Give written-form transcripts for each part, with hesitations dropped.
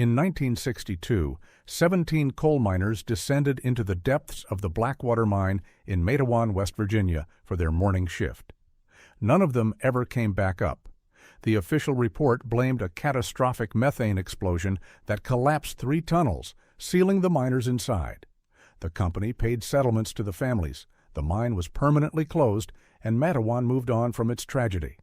In 1962, 17 coal miners descended into the depths of the Blackwater Mine in Matewan, West Virginia, for their morning shift. None of them ever came back up. The official report blamed a catastrophic methane explosion that collapsed 3 tunnels, sealing the miners inside. The company paid settlements to the families, the mine was permanently closed, and Matewan moved on from its tragedy.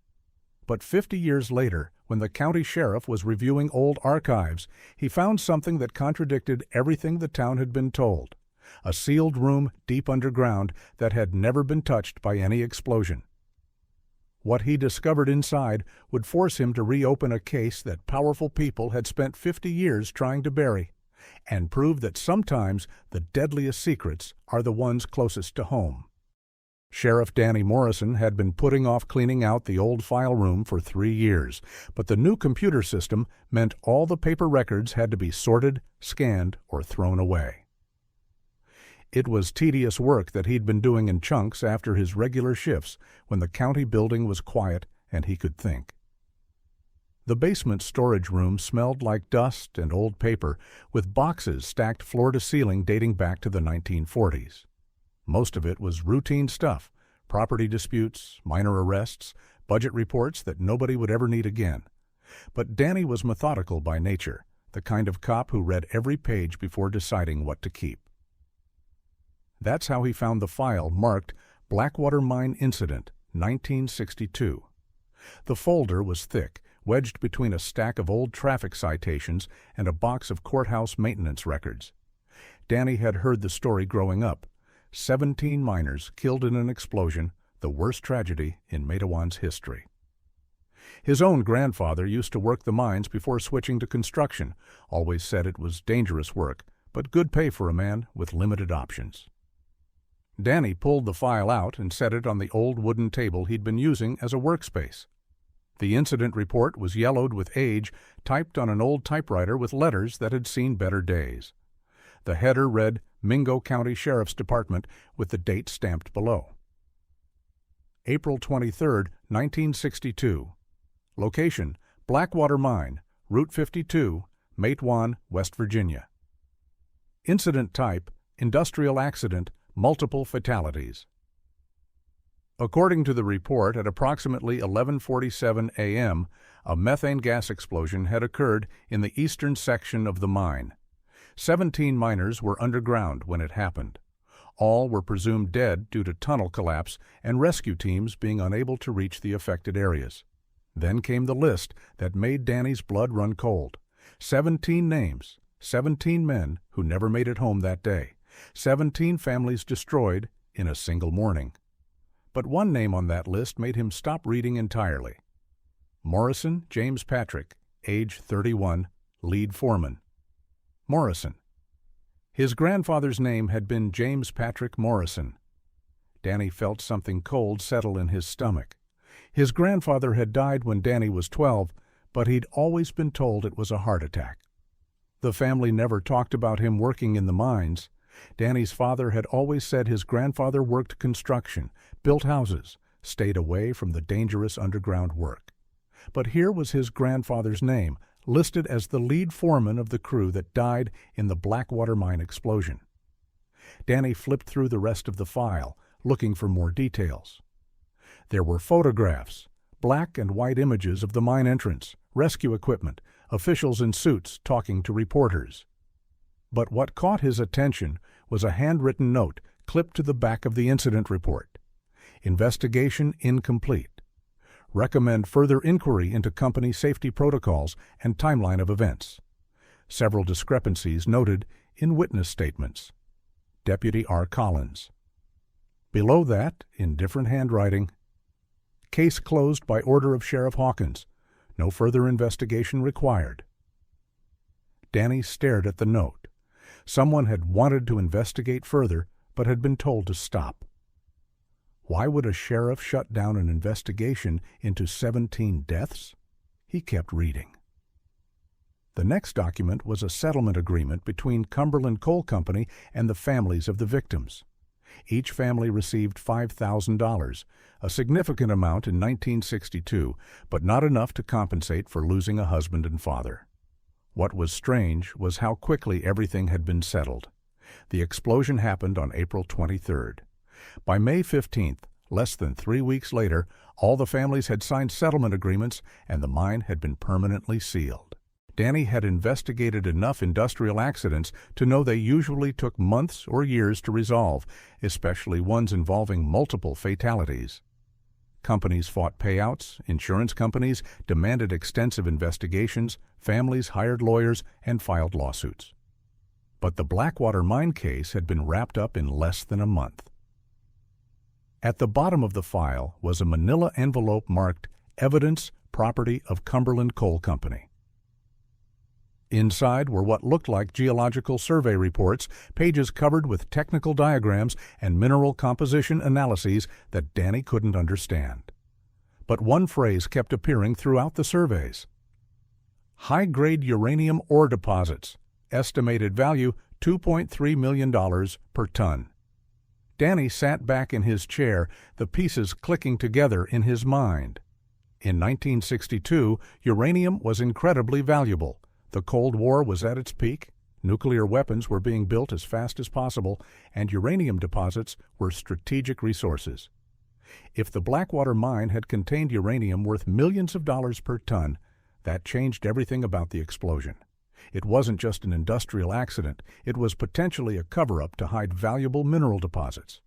But 50 years later, when the county sheriff was reviewing old archives, he found something that contradicted everything the town had been told: a sealed room deep underground that had never been touched by any explosion. What he discovered inside would force him to reopen a case that powerful people had spent 50 years trying to bury, and prove that sometimes the deadliest secrets are the ones closest to home. Sheriff Danny Morrison had been putting off cleaning out the old file room for 3 years, but the new computer system meant all the paper records had to be sorted, scanned, or thrown away. It was tedious work that he'd been doing in chunks after his regular shifts when the county building was quiet and he could think. The basement storage room smelled like dust and old paper, with boxes stacked floor to ceiling dating back to the 1940s. Most of it was routine stuff: property disputes, minor arrests, budget reports that nobody would ever need again. But Danny was methodical by nature, the kind of cop who read every page before deciding what to keep. That's how he found the file marked Blackwater Mine Incident, 1962. The folder was thick, wedged between a stack of old traffic citations and a box of courthouse maintenance records. Danny had heard the story growing up: 17 miners killed in an explosion, the worst tragedy in Matewan's history. His own grandfather used to work the mines before switching to construction, always said it was dangerous work, but good pay for a man with limited options. Danny pulled the file out and set it on the old wooden table he'd been using as a workspace. The incident report was yellowed with age, typed on an old typewriter with letters that had seen better days. The header read Mingo County Sheriff's Department, with the date stamped below. April 23, 1962. Location: Blackwater Mine, Route 52, Matewan, West Virginia. Incident type: industrial accident, multiple fatalities. According to the report, at approximately 11:47 a.m., a methane gas explosion had occurred in the eastern section of the mine. 17 miners were underground when it happened. All were presumed dead due to tunnel collapse and rescue teams being unable to reach the affected areas. Then came the list that made Danny's blood run cold. 17 names, 17 men who never made it home that day, 17 families destroyed in a single morning. But one name on that list made him stop reading entirely. Morrison James Patrick, age 31, lead foreman. Morrison. His grandfather's name had been James Patrick Morrison. Danny felt something cold settle in his stomach. His grandfather had died when Danny was 12, but he'd always been told it was a heart attack. The family never talked about him working in the mines. Danny's father had always said his grandfather worked construction, built houses, stayed away from the dangerous underground work. But here was his grandfather's name, listed as the lead foreman of the crew that died in the Blackwater Mine explosion. Danny flipped through the rest of the file, looking for more details. There were photographs, black and white images of the mine entrance, rescue equipment, officials in suits talking to reporters. But what caught his attention was a handwritten note clipped to the back of the incident report. Investigation incomplete. Recommend further inquiry into company safety protocols and timeline of events. Several discrepancies noted in witness statements. Deputy R. Collins. Below that, in different handwriting, case closed by order of Sheriff Hawkins. No further investigation required. Danny stared at the note. Someone had wanted to investigate further, but had been told to stop. Why would a sheriff shut down an investigation into 17 deaths? He kept reading. The next document was a settlement agreement between Cumberland Coal Company and the families of the victims. Each family received $5,000, a significant amount in 1962, but not enough to compensate for losing a husband and father. What was strange was how quickly everything had been settled. The explosion happened on April 23rd. By May 15th, less than 3 weeks later, all the families had signed settlement agreements and the mine had been permanently sealed. Danny had investigated enough industrial accidents to know they usually took months or years to resolve, especially ones involving multiple fatalities. Companies fought payouts, insurance companies demanded extensive investigations, families hired lawyers and filed lawsuits. But the Blackwater Mine case had been wrapped up in less than a month. At the bottom of the file was a manila envelope marked Evidence, Property of Cumberland Coal Company. Inside were what looked like geological survey reports, pages covered with technical diagrams and mineral composition analyses that Danny couldn't understand. But one phrase kept appearing throughout the surveys. High-grade uranium ore deposits, estimated value $2.3 million per ton. Danny sat back in his chair, the pieces clicking together in his mind. In 1962, uranium was incredibly valuable. The Cold War was at its peak, nuclear weapons were being built as fast as possible, and uranium deposits were strategic resources. If the Blackwater Mine had contained uranium worth millions of dollars per ton, that changed everything about the explosion. It wasn't just an industrial accident, it was potentially a cover-up to hide valuable mineral deposits.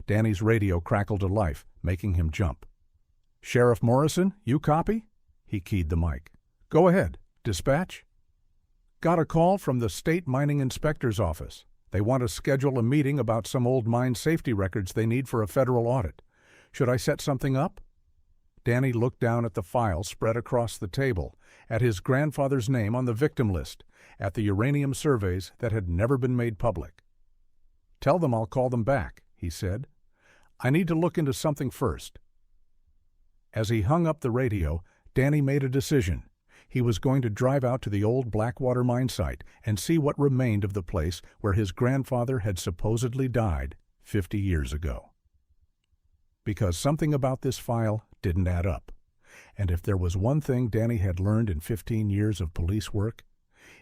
Danny's radio crackled to life, making him jump. "Sheriff Morrison, you copy?" He keyed the mic. "Go ahead. Dispatch?" "Got a call from the State Mining Inspector's office. They want to schedule a meeting about some old mine safety records they need for a federal audit. Should I set something up?" Danny looked down at the file spread across the table, at his grandfather's name on the victim list, at the uranium surveys that had never been made public. "Tell them I'll call them back," he said. "I need to look into something first." As he hung up the radio, Danny made a decision. He was going to drive out to the old Blackwater Mine site and see what remained of the place where his grandfather had supposedly died 50 years ago. Because something about this file didn't add up. And if there was one thing Danny had learned in 15 years of police work,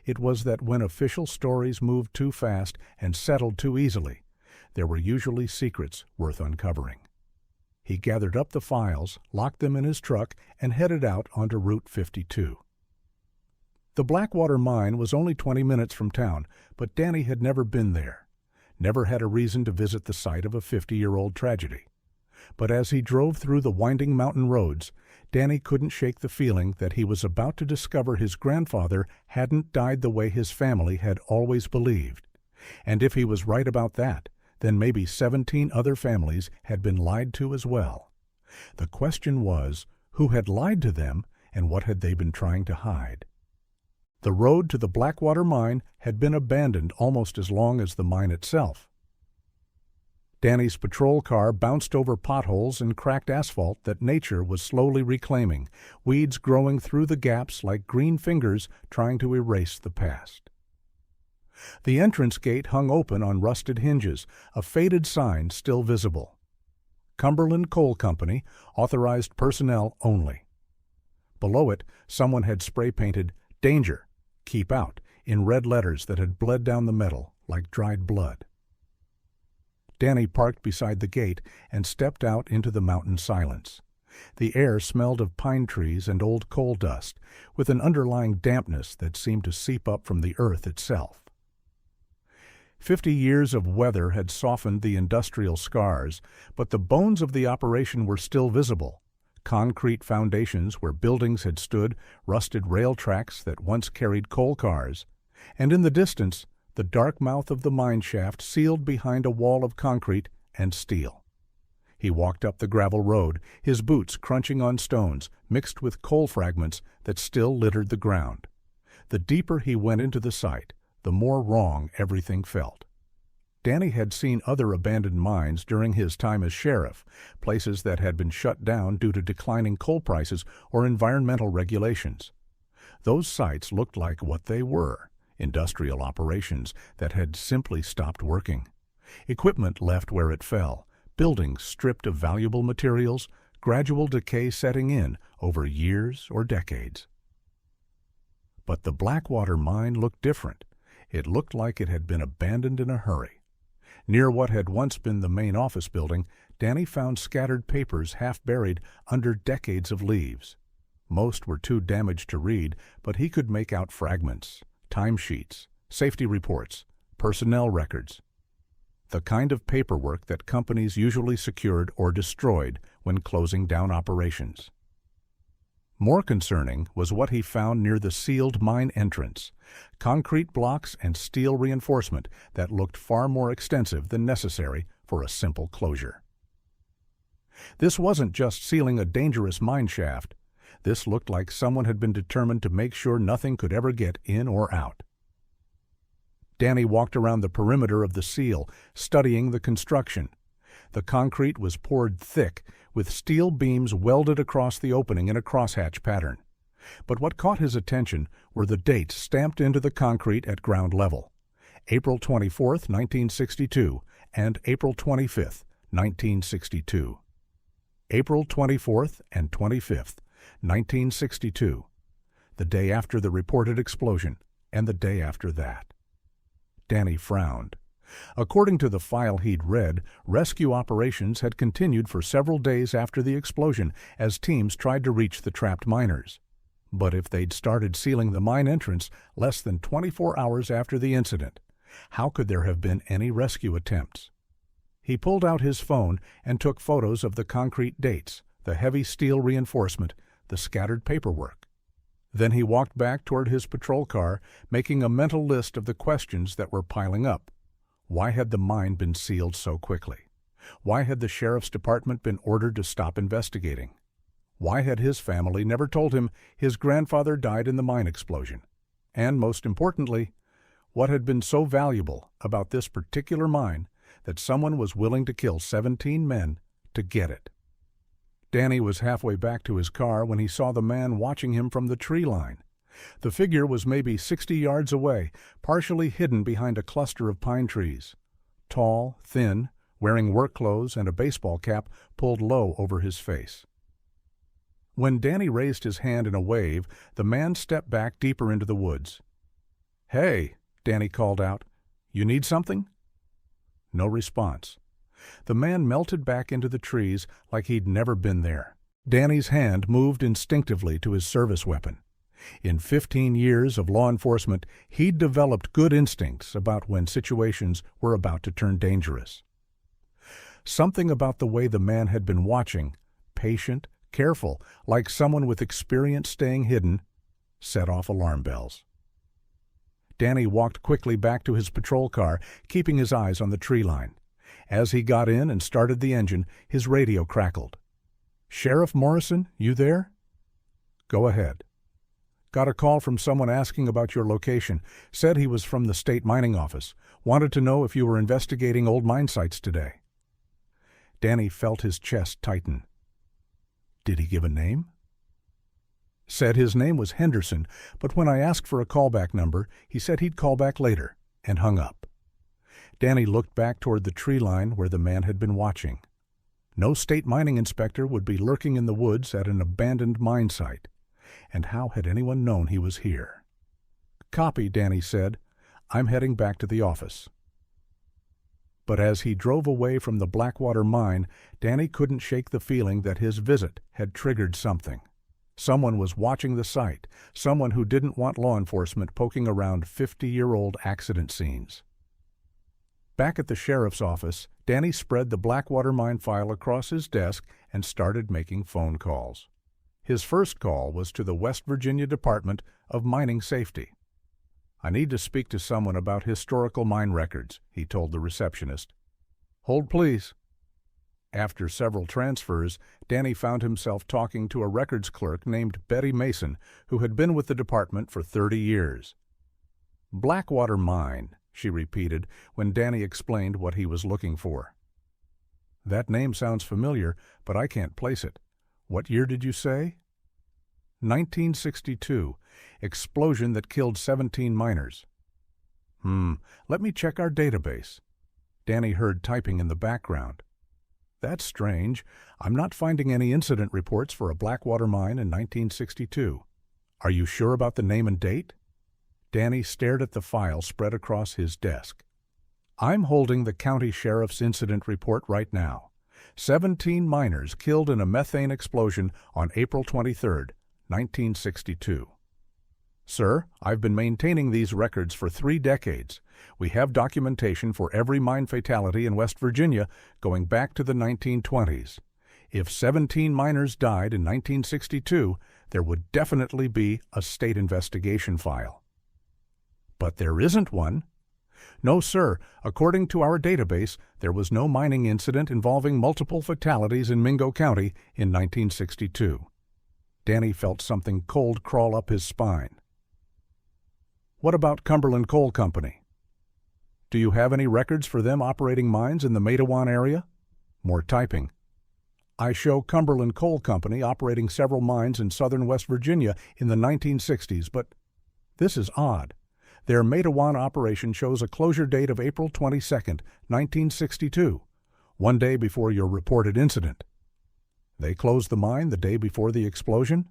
it was that when official stories moved too fast and settled too easily, there were usually secrets worth uncovering. He gathered up the files, locked them in his truck, and headed out onto Route 52. The Blackwater Mine was only 20 minutes from town, but Danny had never been there, never had a reason to visit the site of a 50-year-old tragedy. But as he drove through the winding mountain roads, Danny couldn't shake the feeling that he was about to discover his grandfather hadn't died the way his family had always believed. And if he was right about that, then maybe 17 other families had been lied to as well. The question was, who had lied to them and what had they been trying to hide? The road to the Blackwater Mine had been abandoned almost as long as the mine itself. Danny's patrol car bounced over potholes and cracked asphalt that nature was slowly reclaiming, weeds growing through the gaps like green fingers trying to erase the past. The entrance gate hung open on rusted hinges, a faded sign still visible. Cumberland Coal Company, authorized personnel only. Below it, someone had spray-painted, "Danger! Keep out," in red letters that had bled down the metal like dried blood. Danny parked beside the gate and stepped out into the mountain silence. The air smelled of pine trees and old coal dust, with an underlying dampness that seemed to seep up from the earth itself. 50 years of weather had softened the industrial scars, but the bones of the operation were still visible. Concrete foundations where buildings had stood, rusted rail tracks that once carried coal cars, and in the distance, the dark mouth of the mine shaft sealed behind a wall of concrete and steel. He walked up the gravel road, his boots crunching on stones, mixed with coal fragments that still littered the ground. The deeper he went into the site, the more wrong everything felt. Danny had seen other abandoned mines during his time as sheriff, places that had been shut down due to declining coal prices or environmental regulations. Those sites looked like what they were, industrial operations that had simply stopped working. Equipment left where it fell, buildings stripped of valuable materials, gradual decay setting in over years or decades. But the Blackwater Mine looked different. It looked like it had been abandoned in a hurry. Near what had once been the main office building, Danny found scattered papers half buried under decades of leaves. Most were too damaged to read, but he could make out fragments, timesheets, safety reports, personnel records. The kind of paperwork that companies usually secured or destroyed when closing down operations. More concerning was what he found near the sealed mine entrance, concrete blocks and steel reinforcement that looked far more extensive than necessary for a simple closure. This wasn't just sealing a dangerous mine shaft. This looked like someone had been determined to make sure nothing could ever get in or out. Danny walked around the perimeter of the seal, studying the construction. The concrete was poured thick, with steel beams welded across the opening in a crosshatch pattern. But what caught his attention were the dates stamped into the concrete at ground level: April 24, 1962, and April 25, 1962. April 24th and 25th, 1962, the day after the reported explosion, and the day after that. Danny frowned. According to the file he'd read, rescue operations had continued for several days after the explosion as teams tried to reach the trapped miners. But if they'd started sealing the mine entrance less than 24 hours after the incident, how could there have been any rescue attempts? He pulled out his phone and took photos of the concrete dates, the heavy steel reinforcement, the scattered paperwork. Then he walked back toward his patrol car, making a mental list of the questions that were piling up. Why had the mine been sealed so quickly? Why had the sheriff's department been ordered to stop investigating? Why had his family never told him his grandfather died in the mine explosion? And most importantly, what had been so valuable about this particular mine that someone was willing to kill 17 men to get it? Danny was halfway back to his car when he saw the man watching him from the tree line. The figure was maybe 60 yards away, partially hidden behind a cluster of pine trees. Tall, thin, wearing work clothes and a baseball cap pulled low over his face. When Danny raised his hand in a wave, the man stepped back deeper into the woods. "Hey," Danny called out, "you need something?" No response. The man melted back into the trees like he'd never been there. Danny's hand moved instinctively to his service weapon. In 15 years of law enforcement, he'd developed good instincts about when situations were about to turn dangerous. Something about the way the man had been watching, patient, careful, like someone with experience staying hidden, set off alarm bells. Danny walked quickly back to his patrol car, keeping his eyes on the tree line. As he got in and started the engine, his radio crackled. "Sheriff Morrison, you there?" "Go ahead." "Got a call from someone asking about your location. Said he was from the state mining office. Wanted to know if you were investigating old mine sites today." Danny felt his chest tighten. Did he give a name? "Said his name was Henderson, but when I asked for a callback number, he said he'd call back later," and hung up. Danny looked back toward the tree line where the man had been watching. No state mining inspector would be lurking in the woods at an abandoned mine site. And how had anyone known he was here? "Copy," Danny said. "I'm heading back to the office." But as he drove away from the Blackwater Mine, Danny couldn't shake the feeling that his visit had triggered something. Someone was watching the site, someone who didn't want law enforcement poking around 50-year-old accident scenes. Back at the sheriff's office, Danny spread the Blackwater Mine file across his desk and started making phone calls. His first call was to the West Virginia Department of Mining Safety. "I need to speak to someone about historical mine records," he told the receptionist. "Hold, please." After several transfers, Danny found himself talking to a records clerk named Betty Mason, who had been with the department for 30 years. "Blackwater Mine," she repeated when Danny explained what he was looking for. "That name sounds familiar, but I can't place it. What year did you say?" 1962. Explosion that killed 17 miners. Let me check our database." Danny heard typing in the background. "That's strange. I'm not finding any incident reports for a Blackwater mine in 1962. Are you sure about the name and date? Danny stared at the file spread across his desk. I'm holding the county sheriff's incident report right now. 17 miners killed in a methane explosion on April 23, 1962. Sir, I've been maintaining these records for 3 decades. We have documentation for every mine fatality in West Virginia going back to the 1920s. If 17 miners died in 1962, there would definitely be a state investigation file. But there isn't one. No, sir. According to our database, there was no mining incident involving multiple fatalities in Mingo County in 1962. Danny felt something cold crawl up his spine. What about Cumberland Coal Company? Do you have any records for them operating mines in the Matewan area? More typing. I show Cumberland Coal Company operating several mines in southern West Virginia in the 1960s, but this is odd. Their Matewan operation shows a closure date of April 22, 1962, one day before your reported incident. They closed the mine the day before the explosion?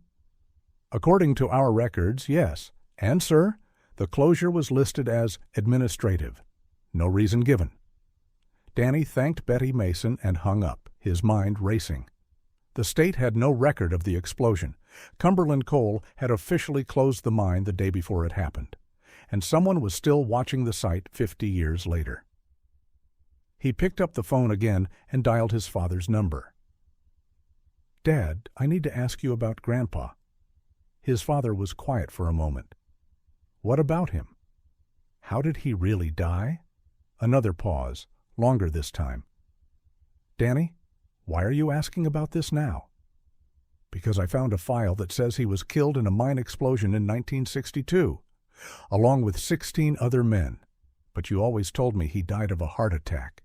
According to our records, yes. And, sir, the closure was listed as administrative. No reason given. Danny thanked Betty Mason and hung up, his mind racing. The state had no record of the explosion. Cumberland Coal had officially closed the mine the day before it happened, and someone was still watching the site 50 years later. He picked up the phone again and dialed his father's number. Dad, I need to ask you about Grandpa. His father was quiet for a moment. What about him? How did he really die? Another pause, longer this time. Danny, why are you asking about this now? Because I found a file that says he was killed in a mine explosion in 1962, along with 16 other men, but you always told me he died of a heart attack.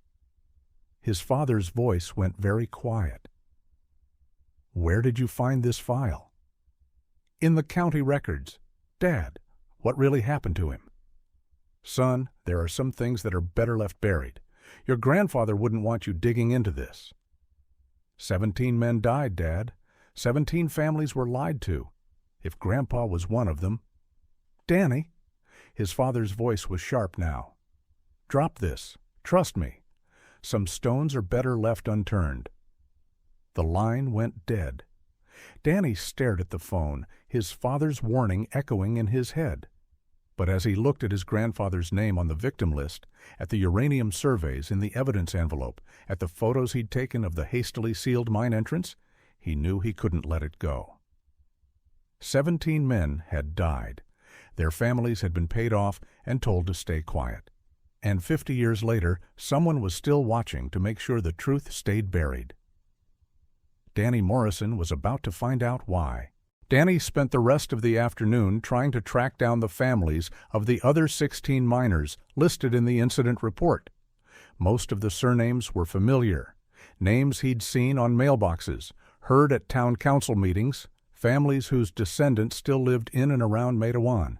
His father's voice went very quiet. Where did you find this file? In the county records. Dad, what really happened to him? Son, there are some things that are better left buried. Your grandfather wouldn't want you digging into this. 17 men died, Dad. 17 families were lied to. If Grandpa was one of them. Danny, his father's voice was sharp now. Drop this. Trust me. Some stones are better left unturned. The line went dead. Danny stared at the phone, his father's warning echoing in his head. But as he looked at his grandfather's name on the victim list, at the uranium surveys in the evidence envelope, at the photos he'd taken of the hastily sealed mine entrance, he knew he couldn't let it go. 17 men had died. Their families had been paid off and told to stay quiet. And 50 years later, someone was still watching to make sure the truth stayed buried. Danny Morrison was about to find out why. Danny spent the rest of the afternoon trying to track down the families of the other 16 miners listed in the incident report. Most of the surnames were familiar, names he'd seen on mailboxes, heard at town council meetings, families whose descendants still lived in and around Matewan.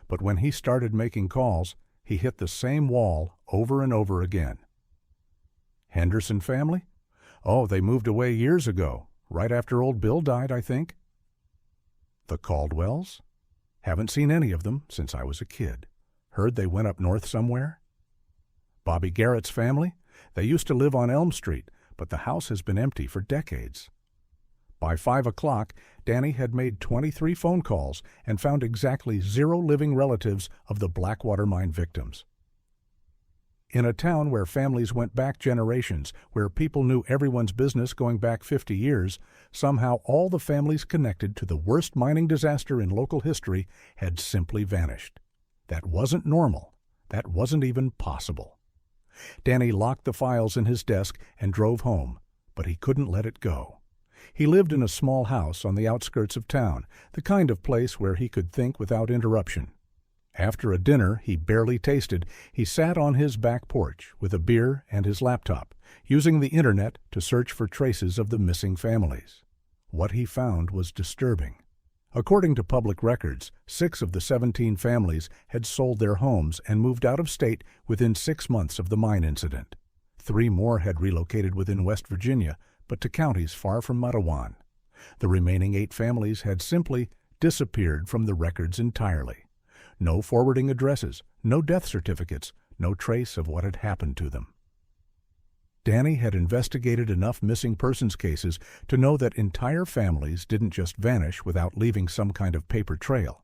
But when he started making calls, he hit the same wall over and over again. Henderson family? Oh, they moved away years ago, right after old Bill died, I think. The Caldwells? Haven't seen any of them since I was a kid. Heard they went up north somewhere. Bobby Garrett's family? They used to live on Elm Street, but the house has been empty for decades. By 5 o'clock, Danny had made 23 phone calls and found exactly 0 living relatives of the Blackwater Mine victims. In a town where families went back generations, where people knew everyone's business going back 50 years, somehow all the families connected to the worst mining disaster in local history had simply vanished. That wasn't normal. That wasn't even possible. Danny locked the files in his desk and drove home, but he couldn't let it go. He lived in a small house on the outskirts of town, the kind of place where he could think without interruption. After a dinner he barely tasted, he sat on his back porch with a beer and his laptop, using the internet to search for traces of the missing families. What he found was disturbing. According to public records, 6 of the 17 families had sold their homes and moved out of state within 6 months of the mine incident. 3 more had relocated within West Virginia, but to counties far from Matewan. The remaining 8 families had simply disappeared from the records entirely. No forwarding addresses, no death certificates, no trace of what had happened to them. Danny had investigated enough missing persons cases to know that entire families didn't just vanish without leaving some kind of paper trail.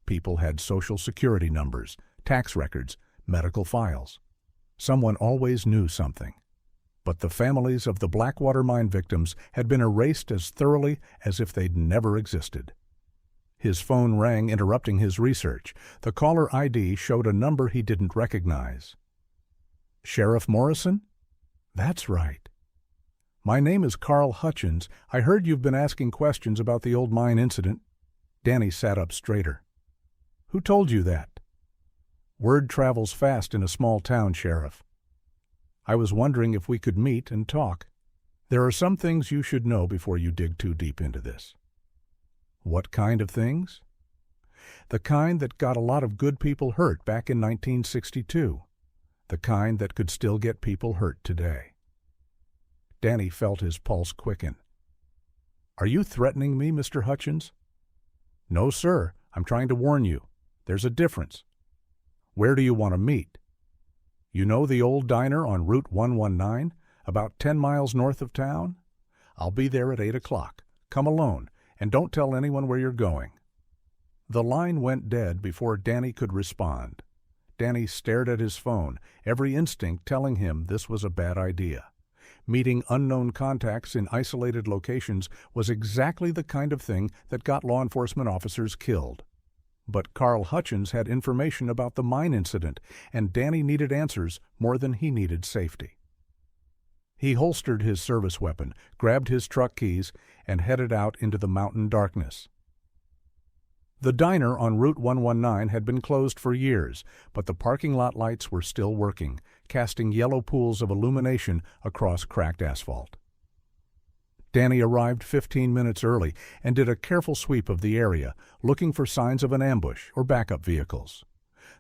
People had social security numbers, tax records, medical files. Someone always knew something. But the families of the Blackwater Mine victims had been erased as thoroughly as if they'd never existed. His phone rang, interrupting his research. The caller ID showed a number he didn't recognize. Sheriff Morrison? That's right. My name is Carl Hutchins. I heard you've been asking questions about the old mine incident. Danny sat up straighter. Who told you that? Word travels fast in a small town, Sheriff. I was wondering if we could meet and talk. There are some things you should know before you dig too deep into this. What kind of things? The kind that got a lot of good people hurt back in 1962. The kind that could still get people hurt today. Danny felt his pulse quicken. Are you threatening me, Mr. Hutchins? No, sir. I'm trying to warn you. There's a difference. Where do you want to meet? You know the old diner on Route 119, about 10 miles north of town? I'll be there at 8 o'clock. Come alone, and don't tell anyone where you're going. The line went dead before Danny could respond. Danny stared at his phone, every instinct telling him this was a bad idea. Meeting unknown contacts in isolated locations was exactly the kind of thing that got law enforcement officers killed. But Carl Hutchins had information about the mine incident, and Danny needed answers more than he needed safety. He holstered his service weapon, grabbed his truck keys, and headed out into the mountain darkness. The diner on Route 119 had been closed for years, but the parking lot lights were still working, casting yellow pools of illumination across cracked asphalt. Danny arrived 15 minutes early and did a careful sweep of the area, looking for signs of an ambush or backup vehicles.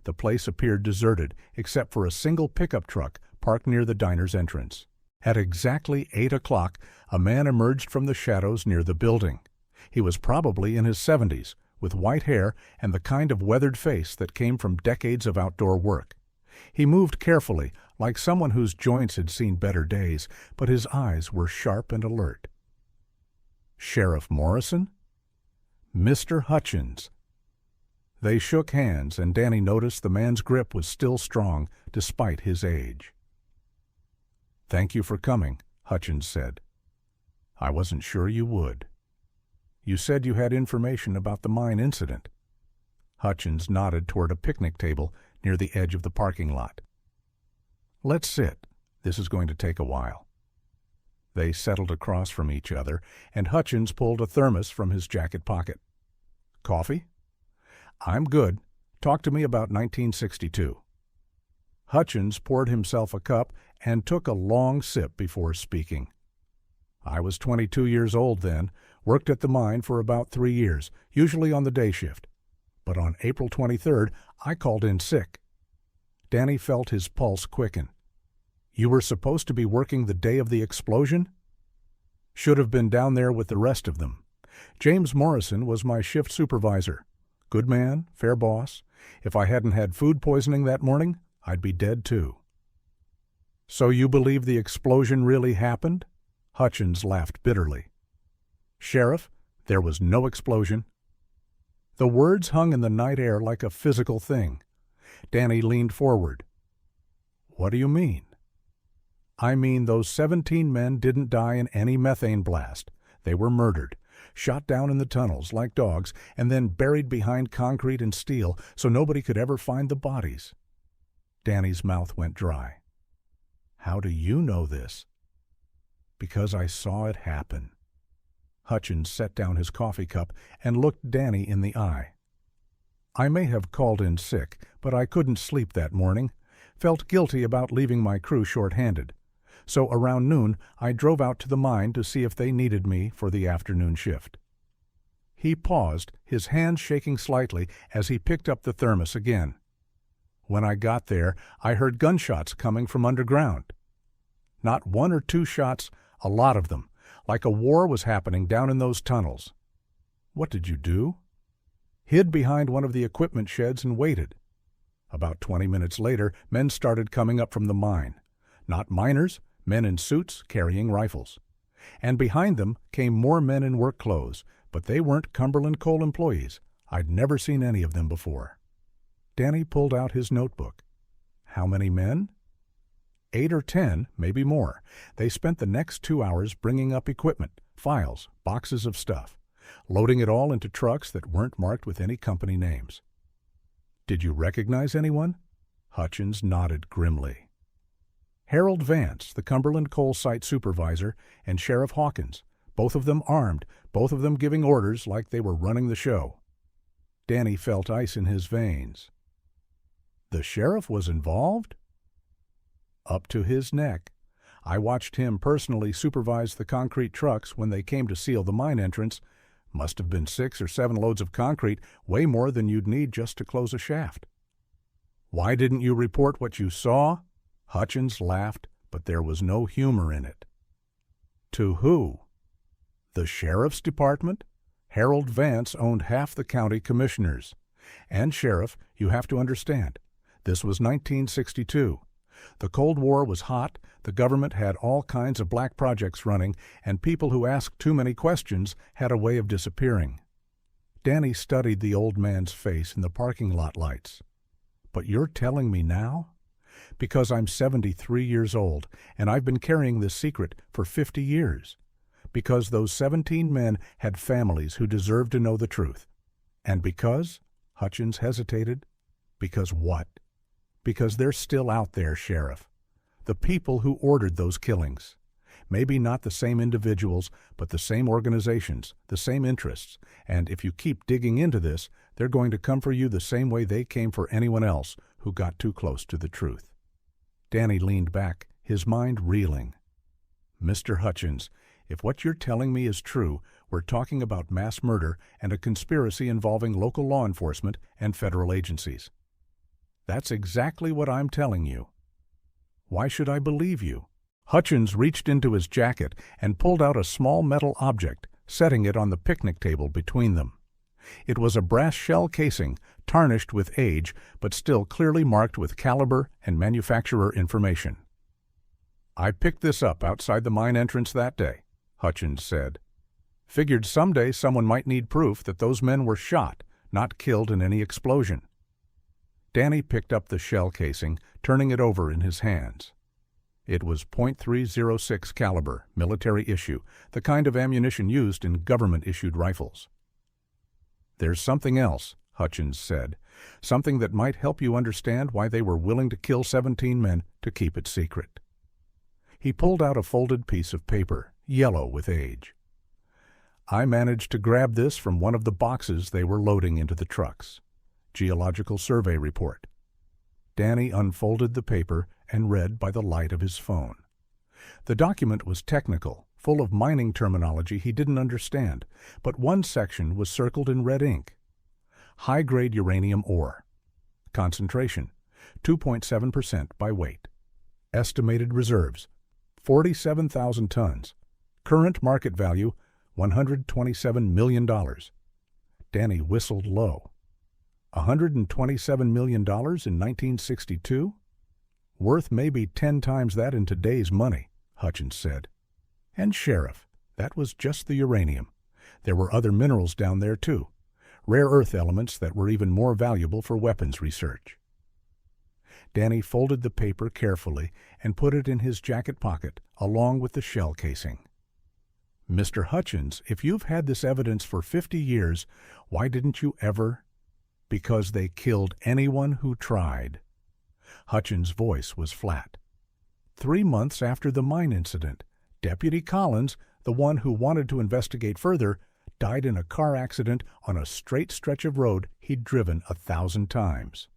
The place appeared deserted, except for a single pickup truck parked near the diner's entrance. At exactly 8 o'clock, a man emerged from the shadows near the building. He was probably in his 70s, with white hair and the kind of weathered face that came from decades of outdoor work. He moved carefully, like someone whose joints had seen better days, but his eyes were sharp and alert. Sheriff Morrison? Mr. Hutchins. They shook hands, and Danny noticed the man's grip was still strong despite his age. Thank you for coming, Hutchins said. I wasn't sure you would. You said you had information about the mine incident. Hutchins nodded toward a picnic table near the edge of the parking lot. Let's sit. This is going to take a while. They settled across from each other, and Hutchins pulled a thermos from his jacket pocket. Coffee? I'm good. Talk to me about 1962. Hutchins poured himself a cup and took a long sip before speaking. I was 22 years old then, worked at the mine for about 3 years, usually on the day shift. But on April 23rd, I called in sick. Danny felt his pulse quicken. You were supposed to be working the day of the explosion? Should have been down there with the rest of them. James Morrison was my shift supervisor. Good man, fair boss. If I hadn't had food poisoning that morning, I'd be dead too. So you believe the explosion really happened? Hutchins laughed bitterly. Sheriff, there was no explosion. The words hung in the night air like a physical thing. Danny leaned forward. What do you mean? I mean those 17 men didn't die in any methane blast. They were murdered, shot down in the tunnels like dogs, and then buried behind concrete and steel so nobody could ever find the bodies. Danny's mouth went dry. How do you know this? Because I saw it happen. Hutchins set down his coffee cup and looked Danny in the eye. I may have called in sick, but I couldn't sleep that morning. Felt guilty about leaving my crew short-handed. So around noon, I drove out to the mine to see if they needed me for the afternoon shift. He paused, his hand shaking slightly as he picked up the thermos again. When I got there, I heard gunshots coming from underground. Not 1 or 2 shots, a lot of them, like a war was happening down in those tunnels. What did you do? hid behind one of the equipment sheds and waited. About 20 minutes later, men started coming up from the mine. Not miners, men in suits carrying rifles. And behind them came more men in work clothes, but they weren't Cumberland Coal employees. I'd never seen any of them before. Danny pulled out his notebook. How many men? 8 or 10, maybe more. They spent the next 2 hours bringing up equipment, files, boxes of stuff, loading it all into trucks that weren't marked with any company names. Did you recognize anyone? Hutchins nodded grimly. Harold Vance, the Cumberland Coal site supervisor, and Sheriff Hawkins, both of them armed, both of them giving orders like they were running the show. Danny felt ice in his veins. The sheriff was involved? Up to his neck. I watched him personally supervise the concrete trucks when they came to seal the mine entrance. Must have been 6 or 7 loads of concrete, way more than you'd need just to close a shaft. Why didn't you report what you saw? Hutchins laughed, but there was no humor in it. To who? The sheriff's department? Harold Vance owned half the county commissioners. And sheriff, you have to understand, this was 1962. The Cold War was hot, the government had all kinds of black projects running, and people who asked too many questions had a way of disappearing. Danny studied the old man's face in the parking lot lights. But you're telling me now? Because I'm 73 years old, and I've been carrying this secret for 50 years. Because those 17 men had families who deserved to know the truth. And because, Hutchins hesitated, because what? Because they're still out there, Sheriff. The people who ordered those killings. Maybe not the same individuals, but the same organizations, the same interests. And if you keep digging into this, they're going to come for you the same way they came for anyone else who got too close to the truth. Danny leaned back, his mind reeling. Mr. Hutchins, if what you're telling me is true, we're talking about mass murder and a conspiracy involving local law enforcement and federal agencies. That's exactly what I'm telling you. Why should I believe you? Hutchins reached into his jacket and pulled out a small metal object, setting it on the picnic table between them. It was a brass shell casing, tarnished with age, but still clearly marked with caliber and manufacturer information. I picked this up outside the mine entrance that day, Hutchins said. Figured someday someone might need proof that those men were shot, not killed in any explosion. Danny picked up the shell casing, turning it over in his hands. It was .306 caliber, military issue, the kind of ammunition used in government-issued rifles. There's something else, Hutchins said, something that might help you understand why they were willing to kill 17 men to keep it secret. He pulled out a folded piece of paper, yellow with age. I managed to grab this from one of the boxes they were loading into the trucks. Geological Survey Report. Danny unfolded the paper and read by the light of his phone. The document was technical, full of mining terminology he didn't understand, but one section was circled in red ink. High-grade uranium ore. Concentration, 2.7% by weight. Estimated reserves, 47,000 tons. Current market value, $127 million. Danny whistled low. $127 million in 1962? Worth maybe 10 times that in today's money, Hutchins said. And Sheriff, that was just the uranium. There were other minerals down there too, rare earth elements that were even more valuable for weapons research. Danny folded the paper carefully and put it in his jacket pocket along with the shell casing. Mr. Hutchins, if you've had this evidence for 50 years, why didn't you ever? Because they killed anyone who tried. Hutchins' voice was flat. 3 months after the mine incident, Deputy Collins, the one who wanted to investigate further, died in a car accident on a straight stretch of road he'd driven 1,000 times.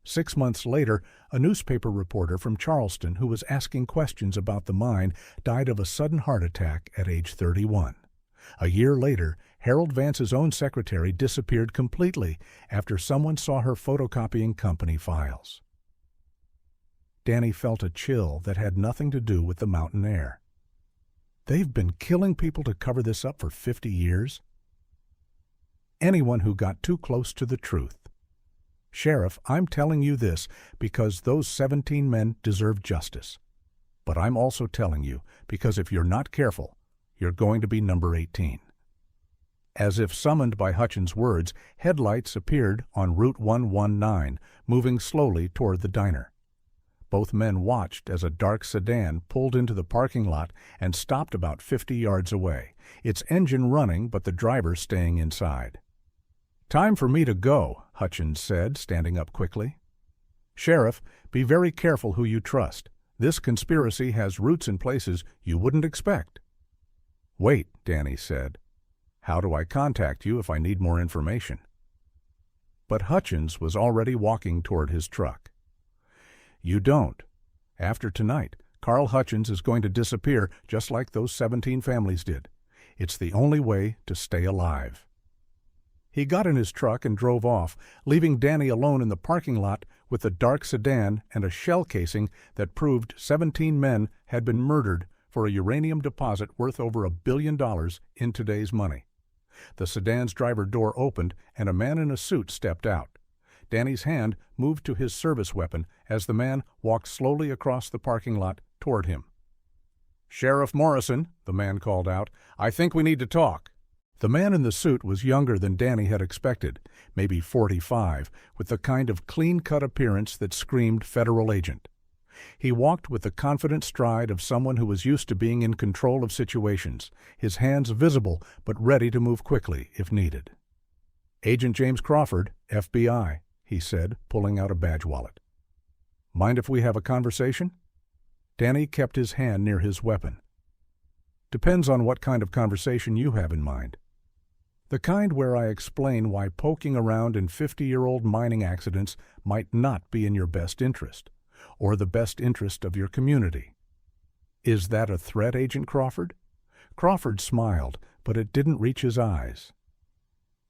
6 months later, a newspaper reporter from Charleston who was asking questions about the mine died of a sudden heart attack at age 31. A year later, Harold Vance's own secretary disappeared completely after someone saw her photocopying company files. Danny felt a chill that had nothing to do with the mountain air. They've been killing people to cover this up for 50 years? anyone who got too close to the truth. Sheriff, I'm telling you this because those 17 men deserve justice. But I'm also telling you because if you're not careful, you're going to be number 18. As if summoned by Hutchins' words, headlights appeared on Route 119, moving slowly toward the diner. Both men watched as a dark sedan pulled into the parking lot and stopped about 50 yards away, its engine running but the driver staying inside. "Time for me to go," Hutchins said, standing up quickly. "Sheriff, be very careful who you trust. This conspiracy has roots in places you wouldn't expect." "Wait," Danny said. "How do I contact you if I need more information?" But Hutchins was already walking toward his truck. "You don't. After tonight, Carl Hutchins is going to disappear just like those 17 families did. It's the only way to stay alive." He got in his truck and drove off, leaving Danny alone in the parking lot with the dark sedan and a shell casing that proved 17 men had been murdered for a uranium deposit worth over $1 billion in today's money. The sedan's driver door opened and a man in a suit stepped out. Danny's hand moved to his service weapon as the man walked slowly across the parking lot toward him. "Sheriff Morrison," the man called out, "I think we need to talk." The man in the suit was younger than Danny had expected, maybe 45, with the kind of clean-cut appearance that screamed federal agent. He walked with the confident stride of someone who was used to being in control of situations, his hands visible but ready to move quickly if needed. "Agent James Crawford, FBI," he said, pulling out a badge wallet. "Mind if we have a conversation?" Danny kept his hand near his weapon. "Depends on what kind of conversation you have in mind." "The kind where I explain why poking around in 50-year-old mining accidents might not be in your best interest, or the best interest of your community." "Is that a threat, Agent Crawford?" Crawford smiled, but it didn't reach his eyes.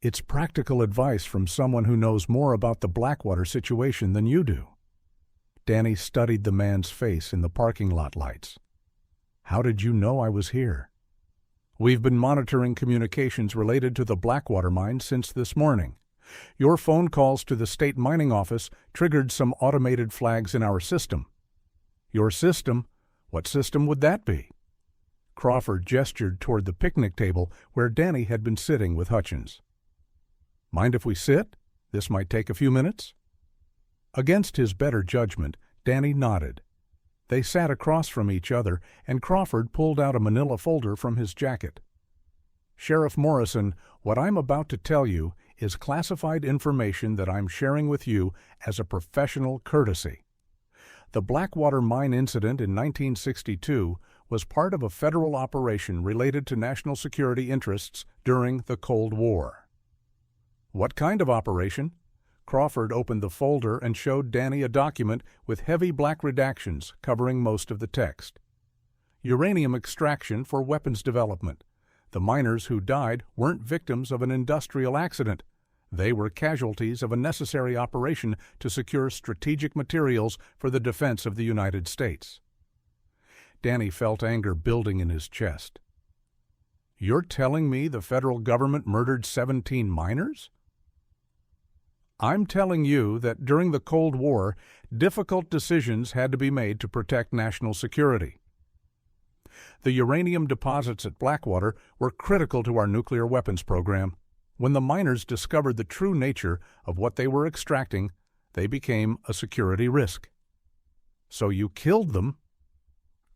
"It's practical advice from someone who knows more about the Blackwater situation than you do." Danny studied the man's face in the parking lot lights. "How did you know I was here?" "We've been monitoring communications related to the Blackwater Mine since this morning. Your phone calls to the state mining office triggered some automated flags in our system." "Your system? What system would that be?" Crawford gestured toward the picnic table where Danny had been sitting with Hutchins. "Mind if we sit? This might take a few minutes." Against his better judgment, Danny nodded. They sat across from each other, and Crawford pulled out a manila folder from his jacket. "Sheriff Morrison, what I'm about to tell you is classified information that I'm sharing with you as a professional courtesy. The Blackwater Mine incident in 1962 was part of a federal operation related to national security interests during the Cold War." "What kind of operation?" Crawford opened the folder and showed Danny a document with heavy black redactions covering most of the text. "Uranium extraction for weapons development. The miners who died weren't victims of an industrial accident. They were casualties of a necessary operation to secure strategic materials for the defense of the United States." Danny felt anger building in his chest. "You're telling me the federal government murdered 17 miners?" "I'm telling you that during the Cold War, difficult decisions had to be made to protect national security. The uranium deposits at Blackwater were critical to our nuclear weapons program. When the miners discovered the true nature of what they were extracting, they became a security risk." "So you killed them?"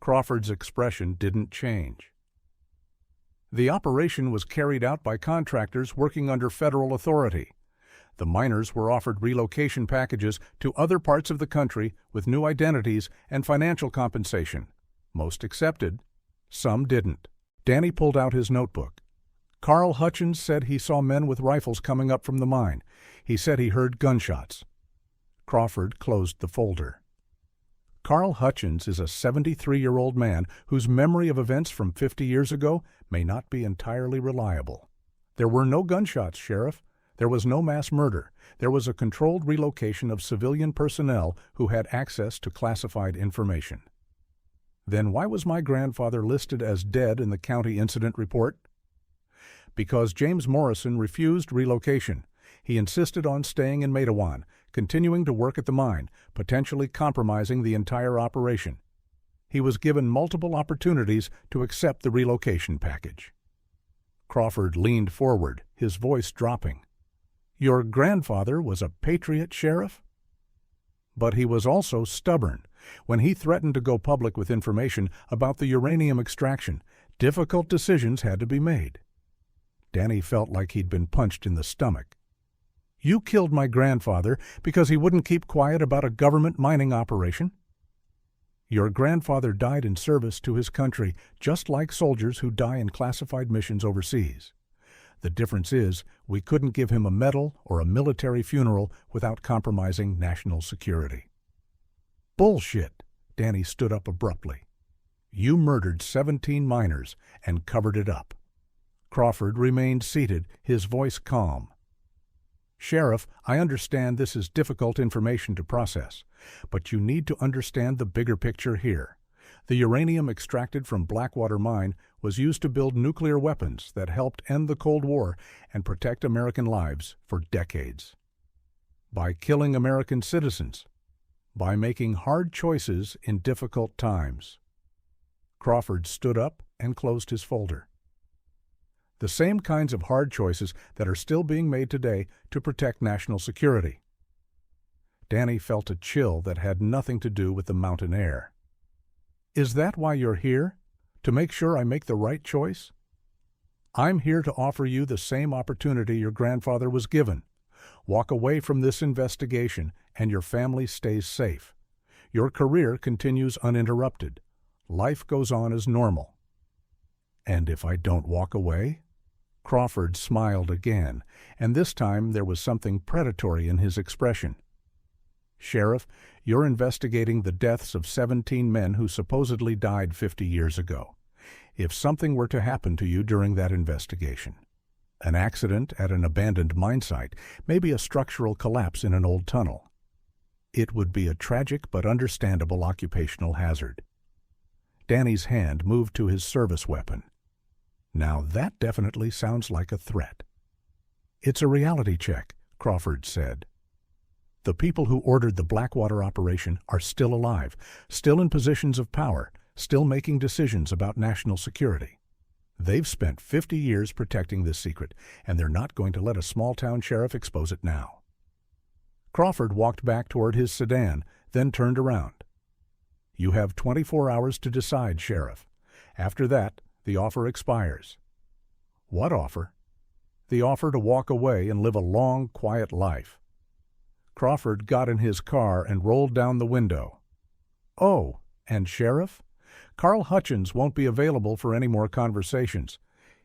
Crawford's expression didn't change. "The operation was carried out by contractors working under federal authority. The miners were offered relocation packages to other parts of the country with new identities and financial compensation. Most accepted. Some didn't." Danny pulled out his notebook. "Carl Hutchins said he saw men with rifles coming up from the mine. He said he heard gunshots." Crawford closed the folder. "Carl Hutchins is a 73-year-old man whose memory of events from 50 years ago may not be entirely reliable. There were no gunshots, Sheriff. There was no mass murder. There was a controlled relocation of civilian personnel who had access to classified information." "Then why was my grandfather listed as dead in the county incident report?" Because James Morrison refused relocation. He insisted on staying in Matewan, continuing to work at the mine, potentially compromising the entire operation. He was given multiple opportunities to accept the relocation package. Crawford leaned forward, his voice dropping. "Your grandfather was a patriot, Sheriff?" But he was also stubborn. When he threatened to go public with information about the uranium extraction, difficult decisions had to be made. Danny felt like he'd been punched in the stomach. "You killed my grandfather because he wouldn't keep quiet about a government mining operation?" "Your grandfather died in service to his country, just like soldiers who die in classified missions overseas. The difference is, we couldn't give him a medal or a military funeral without compromising national security." "Bullshit!" Danny stood up abruptly. "You murdered 17 miners and covered it up." Crawford remained seated, his voice calm. "Sheriff, I understand this is difficult information to process, but you need to understand the bigger picture here. The uranium extracted from Blackwater Mine was used to build nuclear weapons that helped end the Cold War and protect American lives for decades. By killing American citizens, by making hard choices in difficult times." Crawford stood up and closed his folder. "The same kinds of hard choices that are still being made today to protect national security." Danny felt a chill that had nothing to do with the mountain air. "Is that why you're here? To make sure I make the right choice?" "I'm here to offer you the same opportunity your grandfather was given. Walk away from this investigation and your family stays safe. Your career continues uninterrupted. Life goes on as normal." "And if I don't walk away?" Crawford smiled again, and this time there was something predatory in his expression. "Sheriff, you're investigating the deaths of 17 men who supposedly died 50 years ago. If something were to happen to you during that investigation, an accident at an abandoned mine site, maybe a structural collapse in an old tunnel, it would be a tragic but understandable occupational hazard." Danny's hand moved to his service weapon. "Now that definitely sounds like a threat." "It's a reality check," Crawford said. "The people who ordered the Blackwater operation are still alive, still in positions of power, still making decisions about national security. They've spent 50 years protecting this secret, and they're not going to let a small-town sheriff expose it now." Crawford walked back toward his sedan, then turned around. "You have 24 hours to decide, Sheriff. After that, the offer expires." "What offer?" "The offer to walk away and live a long, quiet life." Crawford got in his car and rolled down the window. "Oh, and Sheriff? Carl Hutchins won't be available for any more conversations.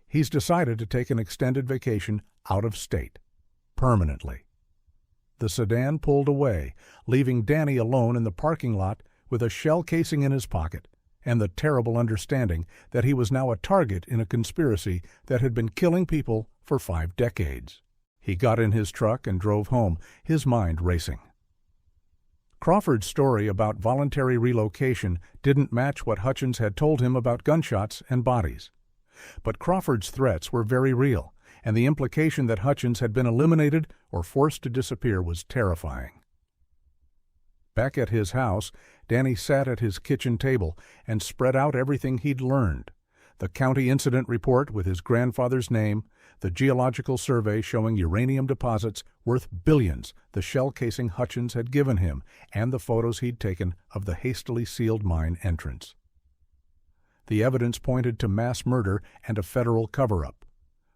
He's decided to take an extended vacation out of state. Permanently." The sedan pulled away, leaving Danny alone in the parking lot with a shell casing in his pocket and the terrible understanding that he was now a target in a conspiracy that had been killing people for 5 decades. He got in his truck and drove home, his mind racing. Crawford's story about voluntary relocation didn't match what Hutchins had told him about gunshots and bodies. But Crawford's threats were very real, and the implication that Hutchins had been eliminated or forced to disappear was terrifying. Back at his house, Danny sat at his kitchen table and spread out everything he'd learned. The county incident report with his grandfather's name, the geological survey showing uranium deposits worth billions the shell casing Hutchins had given him, and the photos he'd taken of the hastily sealed mine entrance. The evidence pointed to mass murder and a federal cover-up.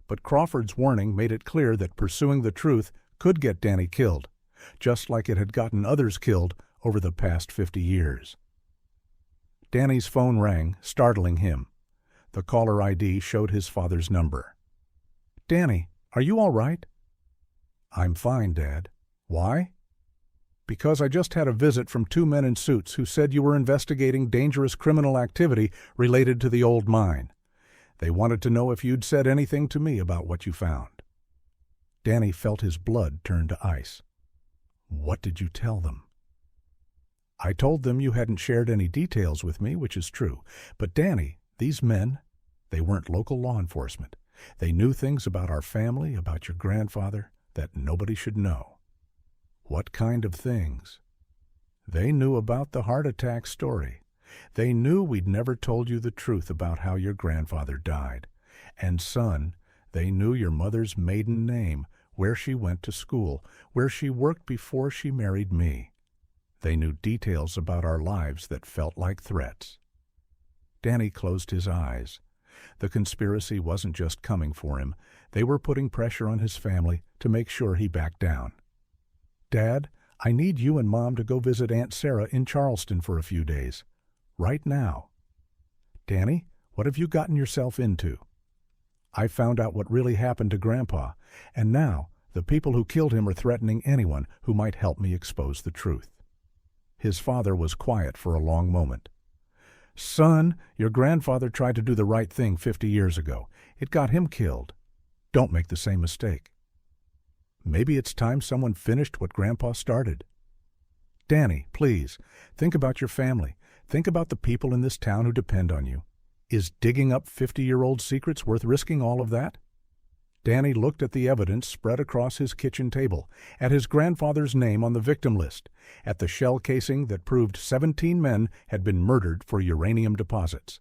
But Crawford's warning made it clear that pursuing the truth could get Danny killed, just like it had gotten others killed over the past 50 years. Danny's phone rang, startling him. The caller ID showed his father's number. "Danny, are you all right?" "I'm fine, Dad. Why?" "Because I just had a visit from 2 men in suits who said you were investigating dangerous criminal activity related to the old mine. They wanted to know if you'd said anything to me about what you found." Danny felt his blood turn to ice. "What did you tell them?" "I told them you hadn't shared any details with me, which is true. But Danny, these men, they weren't local law enforcement. They knew things about our family, about your grandfather, that nobody should know. What kind of things? They knew about the heart attack story. They knew we'd never told you the truth about how your grandfather died. And son, they knew your mother's maiden name, where she went to school, where she worked before she married me. They knew details about our lives that felt like threats. Danny closed his eyes. The conspiracy wasn't just coming for him. They were putting pressure on his family to make sure he backed down. Dad, I need you and Mom to go visit Aunt Sarah in Charleston for a few days. Right now. Danny, what have you gotten yourself into? I found out what really happened to Grandpa, and now the people who killed him are threatening anyone who might help me expose the truth. His father was quiet for a long moment. Son, your grandfather tried to do the right thing 50 years ago. It got him killed. Don't make the same mistake. Maybe it's time someone finished what Grandpa started. Danny, please, think about your family. Think about the people in this town who depend on you. Is digging up 50-year-old secrets worth risking all of that? Danny looked at the evidence spread across his kitchen table, at his grandfather's name on the victim list, at the shell casing that proved 17 men had been murdered for uranium deposits.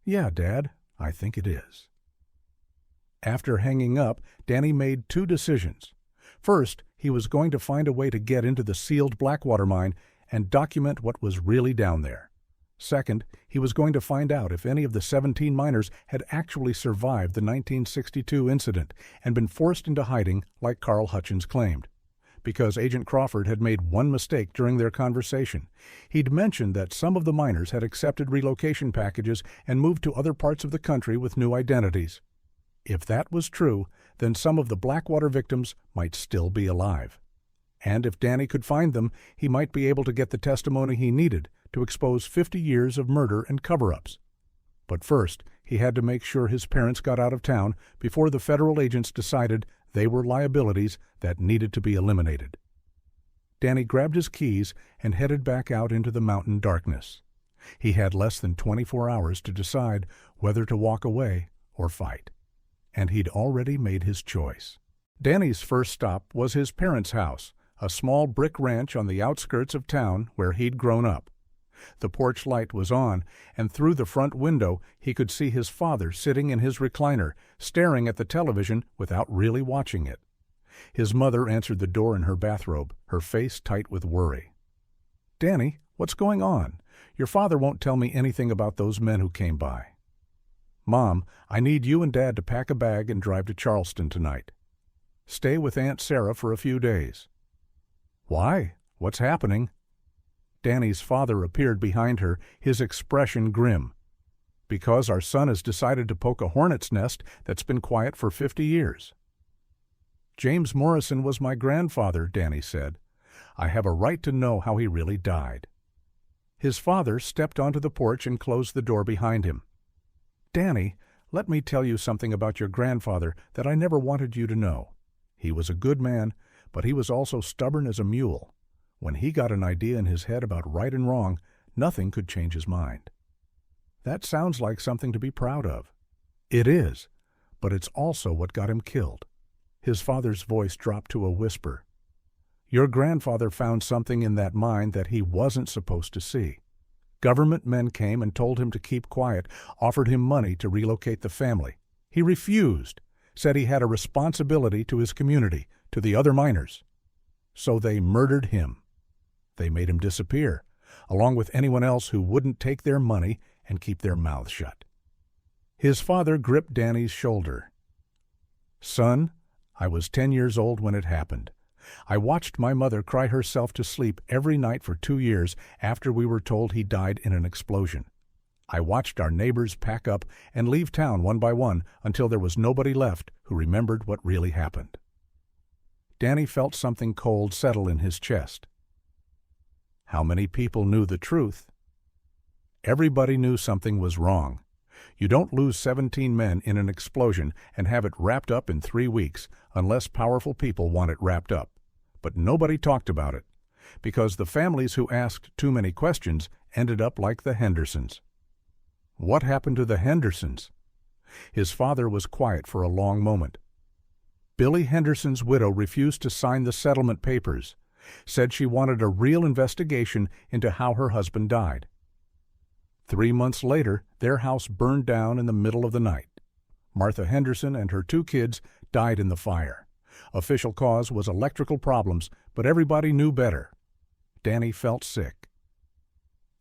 Yeah, Dad, I think it is. After hanging up, Danny made two decisions. First, he was going to find a way to get into the sealed Blackwater Mine and document what was really down there. Second, he was going to find out if any of the 17 miners had actually survived the 1962 incident and been forced into hiding like Carl Hutchins claimed. Because Agent Crawford had made one mistake during their conversation. He'd mentioned that some of the miners had accepted relocation packages and moved to other parts of the country with new identities. If that was true, then some of the Blackwater victims might still be alive. And if Danny could find them, he might be able to get the testimony he needed to expose 50 years of murder and cover-ups. But first, he had to make sure his parents got out of town before the federal agents decided they were liabilities that needed to be eliminated. Danny grabbed his keys and headed back out into the mountain darkness. He had less than 24 hours to decide whether to walk away or fight. And he'd already made his choice. Danny's first stop was his parents' house, a small brick ranch on the outskirts of town where he'd grown up. The porch light was on, and through the front window he could see his father sitting in his recliner, staring at the television without really watching it. His mother answered the door in her bathrobe, her face tight with worry. Danny, what's going on? Your father won't tell me anything about those men who came by. Mom, I need you and Dad to pack a bag and drive to Charleston tonight. Stay with Aunt Sarah for a few days. Why? What's happening? Danny's father appeared behind her, his expression grim. Because our son has decided to poke a hornet's nest that's been quiet for 50 years. James Morrison was my grandfather, Danny said. I have a right to know how he really died. His father stepped onto the porch and closed the door behind him. Danny, let me tell you something about your grandfather that I never wanted you to know. He was a good man, but he was also stubborn as a mule. When he got an idea in his head about right and wrong, nothing could change his mind. That sounds like something to be proud of. It is, but it's also what got him killed. His father's voice dropped to a whisper. Your grandfather found something in that mine that he wasn't supposed to see. Government men came and told him to keep quiet, offered him money to relocate the family. He refused, said he had a responsibility to his community, to the other miners. So they murdered him. They made him disappear, along with anyone else who wouldn't take their money and keep their mouths shut. His father gripped Danny's shoulder. Son, I was 10 years old when it happened. I watched my mother cry herself to sleep every night for 2 years after we were told he died in an explosion. I watched our neighbors pack up and leave town one by one until there was nobody left who remembered what really happened. Danny felt something cold settle in his chest. How many people knew the truth? Everybody knew something was wrong. You don't lose 17 men in an explosion and have it wrapped up in 3 weeks unless powerful people want it wrapped up. But nobody talked about it, because the families who asked too many questions ended up like the Hendersons. What happened to the Hendersons? His father was quiet for a long moment. Billy Henderson's widow refused to sign the settlement papers, said she wanted a real investigation into how her husband died. 3 months later, their house burned down in the middle of the night. Martha Henderson and her 2 kids died in the fire. Official cause was electrical problems, but everybody knew better. Danny felt sick.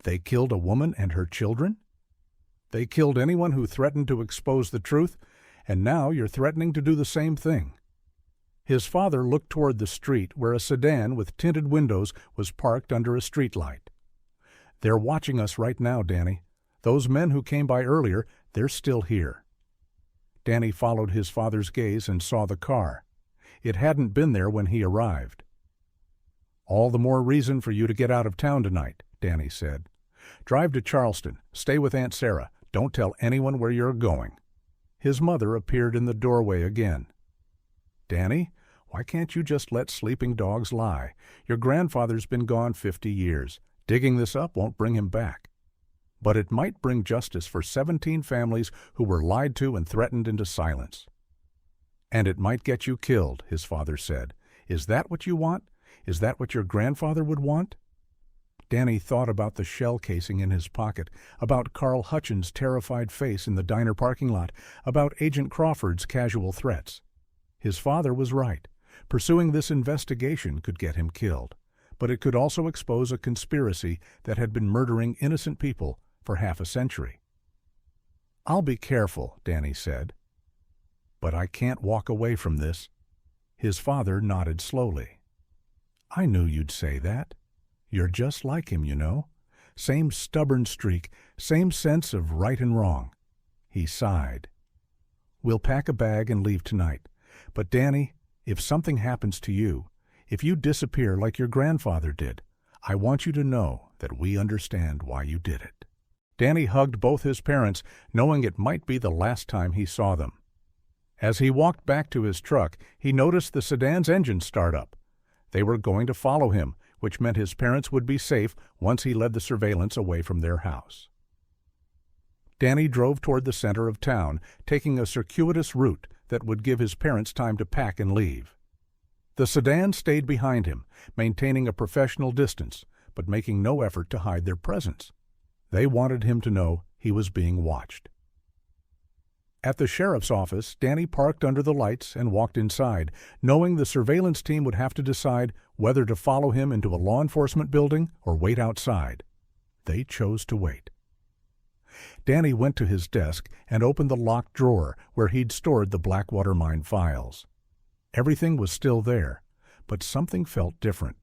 They killed a woman and her children? They killed anyone who threatened to expose the truth, and now you're threatening to do the same thing. His father looked toward the street where a sedan with tinted windows was parked under a streetlight. They're watching us right now, Danny. Those men who came by earlier, they're still here. Danny followed his father's gaze and saw the car. It hadn't been there when he arrived. All the more reason for you to get out of town tonight, Danny said. Drive to Charleston. Stay with Aunt Sarah. Don't tell anyone where you're going. His mother appeared in the doorway again. Danny, why can't you just let sleeping dogs lie? Your grandfather's been gone 50 years. Digging this up won't bring him back. But it might bring justice for 17 families who were lied to and threatened into silence. And it might get you killed, his father said. Is that what you want? Is that what your grandfather would want? Danny thought about the shell casing in his pocket, about Carl Hutchins' terrified face in the diner parking lot, about Agent Crawford's casual threats. His father was right. Pursuing this investigation could get him killed, but it could also expose a conspiracy that had been murdering innocent people for half a century. I'll be careful, Danny said. But I can't walk away from this. His father nodded slowly. I knew you'd say that. You're just like him, you know. Same stubborn streak, same sense of right and wrong. He sighed. We'll pack a bag and leave tonight. But Danny, if something happens to you, if you disappear like your grandfather did, I want you to know that we understand why you did it. Danny hugged both his parents, knowing it might be the last time he saw them. As he walked back to his truck, he noticed the sedan's engine start up. They were going to follow him, which meant his parents would be safe once he led the surveillance away from their house. Danny drove toward the center of town, taking a circuitous route that would give his parents time to pack and leave. The sedan stayed behind him, maintaining a professional distance, but making no effort to hide their presence. They wanted him to know he was being watched. At the sheriff's office, Danny parked under the lights and walked inside, knowing the surveillance team would have to decide whether to follow him into a law enforcement building or wait outside. They chose to wait. Danny went to his desk and opened the locked drawer where he'd stored the Blackwater Mine files. Everything was still there, but something felt different.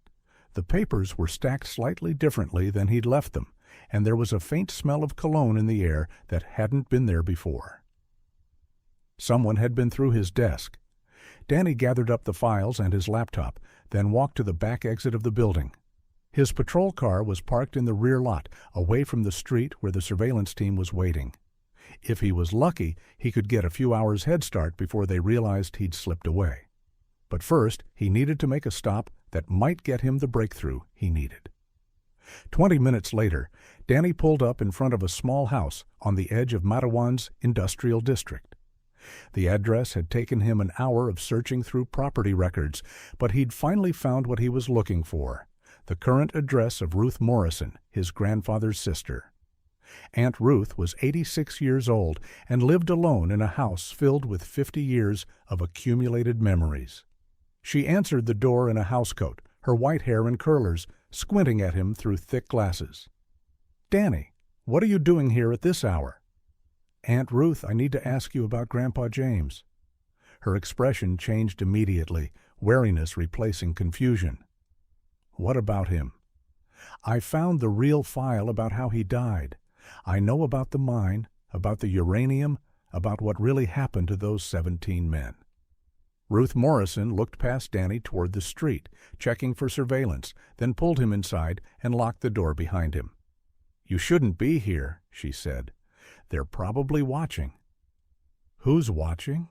The papers were stacked slightly differently than he'd left them, and there was a faint smell of cologne in the air that hadn't been there before. Someone had been through his desk. Danny gathered up the files and his laptop, then walked to the back exit of the building. His patrol car was parked in the rear lot, away from the street where the surveillance team was waiting. If he was lucky, he could get a few hours' head start before they realized he'd slipped away. But first, he needed to make a stop that might get him the breakthrough he needed. 20 minutes later, Danny pulled up in front of a small house on the edge of Matewan's industrial district. The address had taken him an hour of searching through property records, but he'd finally found what he was looking for, the current address of Ruth Morrison, his grandfather's sister. Aunt Ruth was 86 years old and lived alone in a house filled with 50 years of accumulated memories. She answered the door in a housecoat, her white hair in curlers, squinting at him through thick glasses. "Danny, what are you doing here at this hour?" "Aunt Ruth, I need to ask you about Grandpa James." Her expression changed immediately, wariness replacing confusion. "What about him?" "I found the real file about how he died. I know about the mine, about the uranium, about what really happened to those 17 men." Ruth Morrison looked past Danny toward the street, checking for surveillance, then pulled him inside and locked the door behind him. "You shouldn't be here," she said. "They're probably watching." "Who's watching?"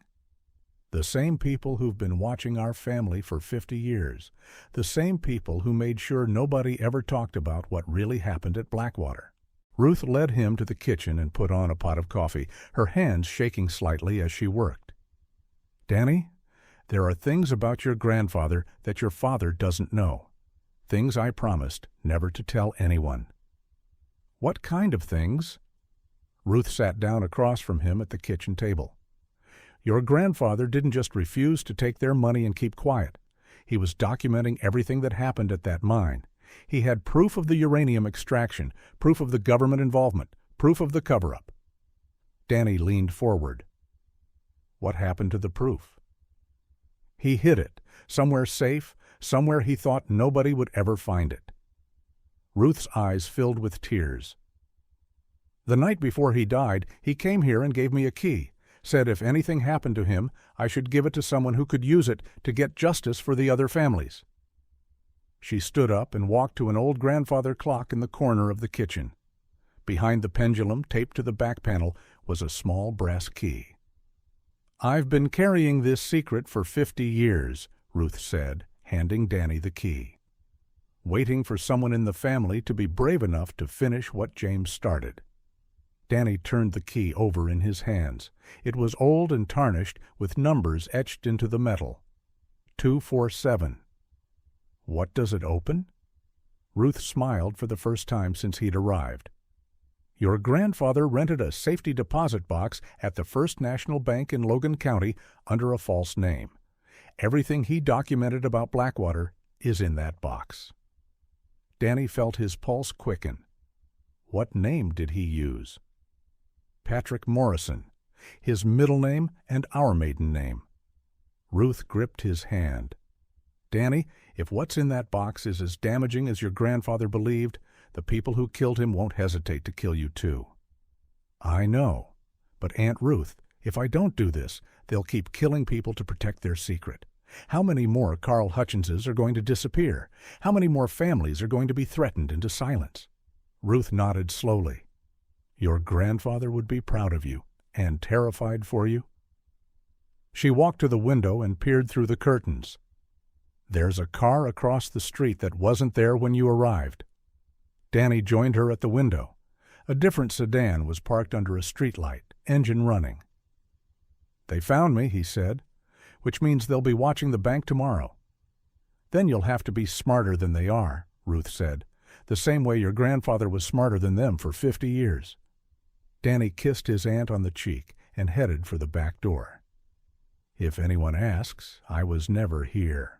"The same people who've been watching our family for 50 years. The same people who made sure nobody ever talked about what really happened at Blackwater." Ruth led him to the kitchen and put on a pot of coffee, her hands shaking slightly as she worked. "Danny, there are things about your grandfather that your father doesn't know. Things I promised never to tell anyone." "What kind of things?" Ruth sat down across from him at the kitchen table. "Your grandfather didn't just refuse to take their money and keep quiet. He was documenting everything that happened at that mine. He had proof of the uranium extraction, proof of the government involvement, proof of the cover-up." Danny leaned forward. "What happened to the proof?" "He hid it, somewhere safe, somewhere he thought nobody would ever find it." Ruth's eyes filled with tears. "The night before he died, he came here and gave me a key, said if anything happened to him, I should give it to someone who could use it to get justice for the other families." She stood up and walked to an old grandfather clock in the corner of the kitchen. Behind the pendulum, taped to the back panel, was a small brass key. "I've been carrying this secret for 50 years, Ruth said, handing Danny the key. "Waiting for someone in the family to be brave enough to finish what James started." Danny turned the key over in his hands. It was old and tarnished, with numbers etched into the metal. 247. "What does it open?" Ruth smiled for the first time since he'd arrived. "Your grandfather rented a safety deposit box at the First National Bank in Logan County under a false name. Everything he documented about Blackwater is in that box." Danny felt his pulse quicken. What name did he use? Patrick Morrison, his middle name and our maiden name. Ruth gripped his hand. "Danny, if what's in that box is as damaging as your grandfather believed, the people who killed him won't hesitate to kill you too." "I know. But Aunt Ruth, if I don't do this, they'll keep killing people to protect their secret. How many more Carl Hutchinses are going to disappear? How many more families are going to be threatened into silence?" Ruth nodded slowly. "Your grandfather would be proud of you and terrified for you." She walked to the window and peered through the curtains. "There's a car across the street that wasn't there when you arrived." Danny joined her at the window. A different sedan was parked under a streetlight, engine running. "They found me," he said, "which means they'll be watching the bank tomorrow." "Then you'll have to be smarter than they are," Ruth said, "the same way your grandfather was smarter than them for 50 years. Danny kissed his aunt on the cheek and headed for the back door. "If anyone asks, I was never here."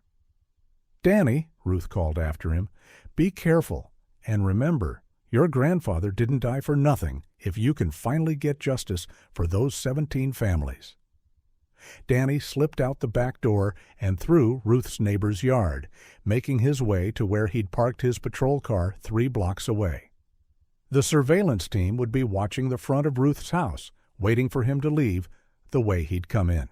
"Danny," Ruth called after him, "be careful, and remember, your grandfather didn't die for nothing if you can finally get justice for those 17 families." Danny slipped out the back door and through Ruth's neighbor's yard, making his way to where he'd parked his patrol car 3 blocks away. The surveillance team would be watching the front of Ruth's house, waiting for him to leave the way he'd come in.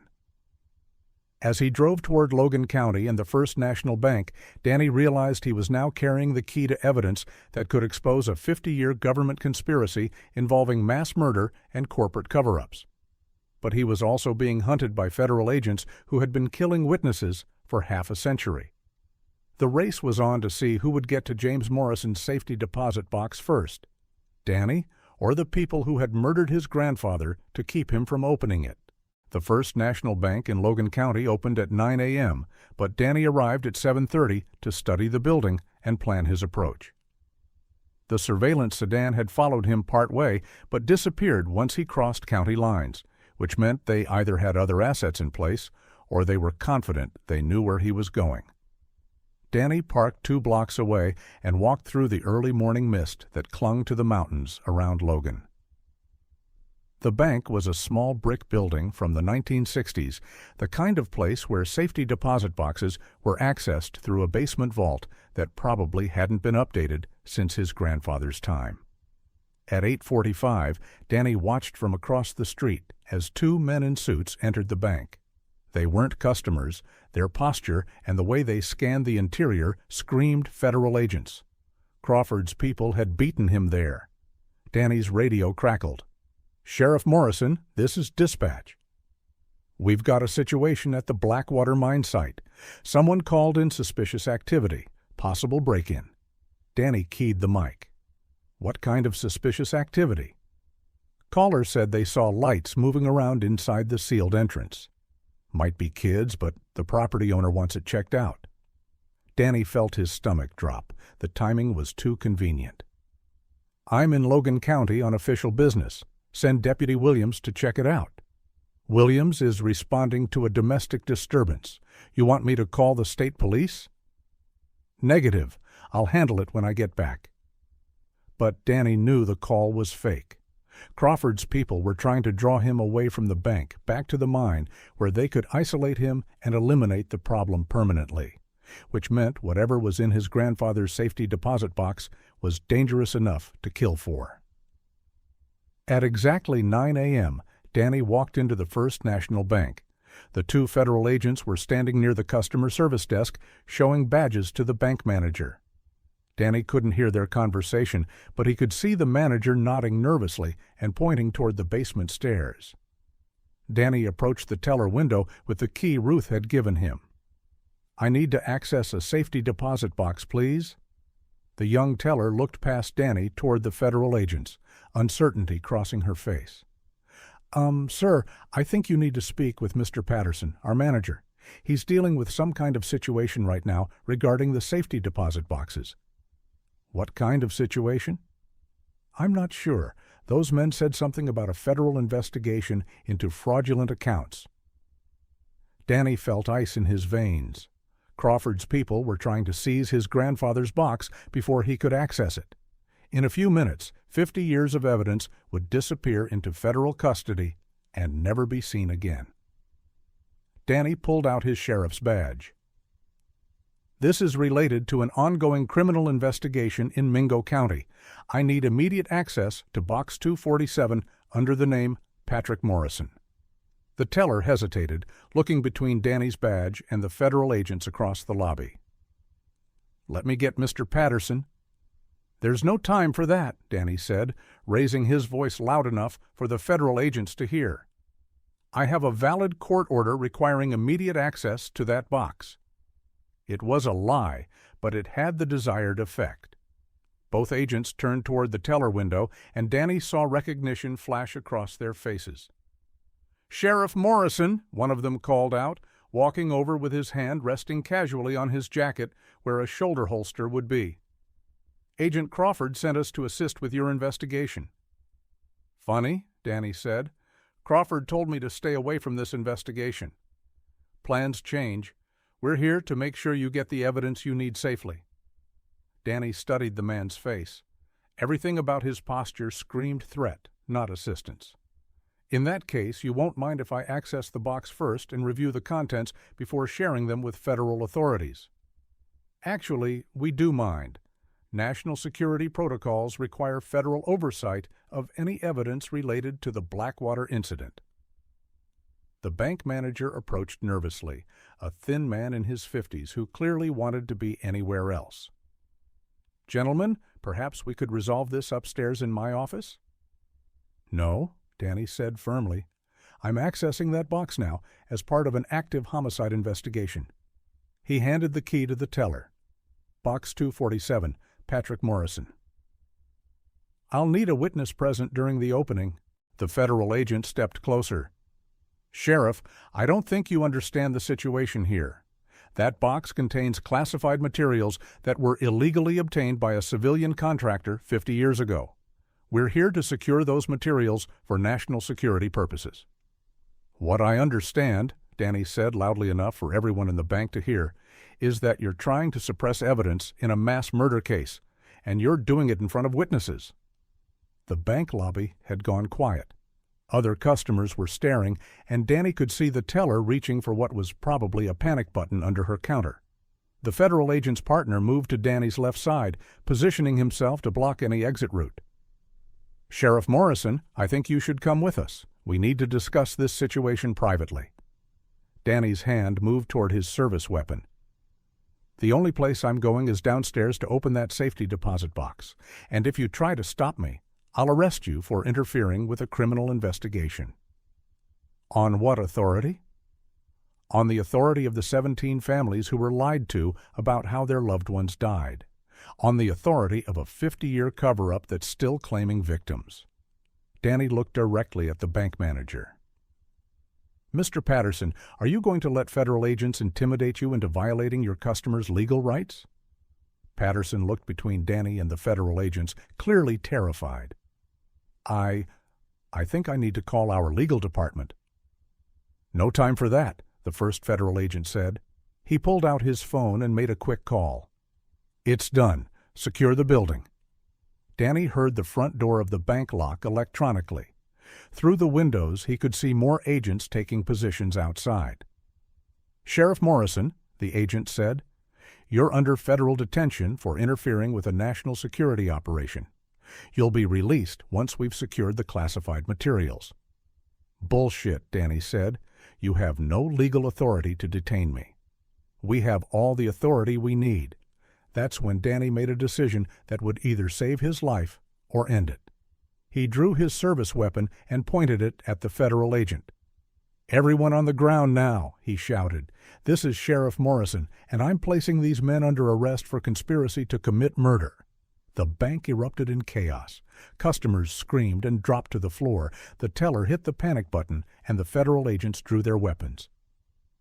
As he drove toward Logan County and the First National Bank, Danny realized he was now carrying the key to evidence that could expose a 50-year government conspiracy involving mass murder and corporate cover-ups. But he was also being hunted by federal agents who had been killing witnesses for half a century. The race was on to see who would get to James Morrison's safety deposit box first, Danny or the people who had murdered his grandfather to keep him from opening it. The First National Bank in Logan County opened at 9 a.m., but Danny arrived at 7:30 to study the building and plan his approach. The surveillance sedan had followed him part way, but disappeared once he crossed county lines, which meant they either had other assets in place or they were confident they knew where he was going. Danny parked 2 blocks away and walked through the early morning mist that clung to the mountains around Logan. The bank was a small brick building from the 1960s, the kind of place where safety deposit boxes were accessed through a basement vault that probably hadn't been updated since his grandfather's time. At 8:45, Danny watched from across the street as 2 men in suits entered the bank. They weren't customers. Their posture and the way they scanned the interior screamed federal agents. Crawford's people had beaten him there. Danny's radio crackled. "Sheriff Morrison, this is dispatch. We've got a situation at the Blackwater Mine site. Someone called in suspicious activity, possible break-in." Danny keyed the mic. What kind of suspicious activity? Caller said they saw lights moving around inside the sealed entrance. Might be kids, but the property owner wants it checked out. Danny felt his stomach drop. The timing was too convenient. I'm in Logan County on official business. Send Deputy Williams to check it out. Williams is responding to a domestic disturbance. You want me to call the state police? Negative. I'll handle it when I get back. But Danny knew the call was fake. Crawford's people were trying to draw him away from the bank, back to the mine, where they could isolate him and eliminate the problem permanently, which meant whatever was in his grandfather's safety deposit box was dangerous enough to kill for. At exactly 9 a.m., Danny walked into the First National Bank. The two federal agents were standing near the customer service desk, showing badges to the bank manager. Danny couldn't hear their conversation, but he could see the manager nodding nervously and pointing toward the basement stairs. Danny approached the teller window with the key Ruth had given him. I need to access a safety deposit box, please. The young teller looked past Danny toward the federal agents, uncertainty crossing her face. Sir, I think you need to speak with Mr. Patterson, our manager. He's dealing with some kind of situation right now regarding the safety deposit boxes. What kind of situation? I'm not sure. Those men said something about a federal investigation into fraudulent accounts. Danny felt ice in his veins. Crawford's people were trying to seize his grandfather's box before he could access it. In a few minutes, 50 years of evidence would disappear into federal custody and never be seen again. Danny pulled out his sheriff's badge. This is related to an ongoing criminal investigation in Mingo County. I need immediate access to Box 247 under the name Patrick Morrison. The teller hesitated, looking between Danny's badge and the federal agents across the lobby. Let me get Mr. Patterson. There's no time for that, Danny said, raising his voice loud enough for the federal agents to hear. I have a valid court order requiring immediate access to that box. It was a lie, but it had the desired effect. Both agents turned toward the teller window, and Danny saw recognition flash across their faces. Sheriff Morrison, one of them called out, walking over with his hand resting casually on his jacket where a shoulder holster would be. Agent Crawford sent us to assist with your investigation. Funny, Danny said. Crawford told me to stay away from this investigation. Plans change. We're here to make sure you get the evidence you need safely. Danny studied the man's face. Everything about his posture screamed threat, not assistance. In that case, you won't mind if I access the box first and review the contents before sharing them with federal authorities. Actually, we do mind. National security protocols require federal oversight of any evidence related to the Blackwater incident. The bank manager approached nervously, a thin man in his 50s who clearly wanted to be anywhere else. Gentlemen, perhaps we could resolve this upstairs in my office? No, Danny said firmly. I'm accessing that box now as part of an active homicide investigation. He handed the key to the teller. Box 247, Patrick Morrison. I'll need a witness present during the opening. The federal agent stepped closer. Sheriff, I don't think you understand the situation here. That box contains classified materials that were illegally obtained by a civilian contractor 50 years ago. We're here to secure those materials for national security purposes. What I understand, Danny said loudly enough for everyone in the bank to hear, is that you're trying to suppress evidence in a mass murder case, and you're doing it in front of witnesses. The bank lobby had gone quiet. Other customers were staring, and Danny could see the teller reaching for what was probably a panic button under her counter. The federal agent's partner moved to Danny's left side, positioning himself to block any exit route. Sheriff Morrison, I think you should come with us. We need to discuss this situation privately. Danny's hand moved toward his service weapon. The only place I'm going is downstairs to open that safety deposit box, and if you try to stop me, I'll arrest you for interfering with a criminal investigation. On what authority? On the authority of the 17 families who were lied to about how their loved ones died. on the authority of a 50-year cover-up that's still claiming victims. Danny looked directly at the bank manager. "Mr. Patterson, are you going to let federal agents intimidate you into violating your customers' legal rights?" Patterson looked between Danny and the federal agents, clearly terrified. I think I need to call our legal department." "No time for that," the first federal agent said. He pulled out his phone and made a quick call. "It's done. Secure the building." Danny heard the front door of the bank lock electronically. Through the windows, he could see more agents taking positions outside. "Sheriff Morrison," the agent said, "you're under federal detention for interfering with a national security operation. You'll be released once we've secured the classified materials." "Bullshit," Danny said. "You have no legal authority to detain me." "We have all the authority we need." That's when Danny made a decision that would either save his life or end it. He drew his service weapon and pointed it at the federal agent. "Everyone on the ground now," he shouted. "This is Sheriff Morrison, and I'm placing these men under arrest for conspiracy to commit murder." The bank erupted in chaos. Customers screamed and dropped to the floor. The teller hit the panic button, and the federal agents drew their weapons.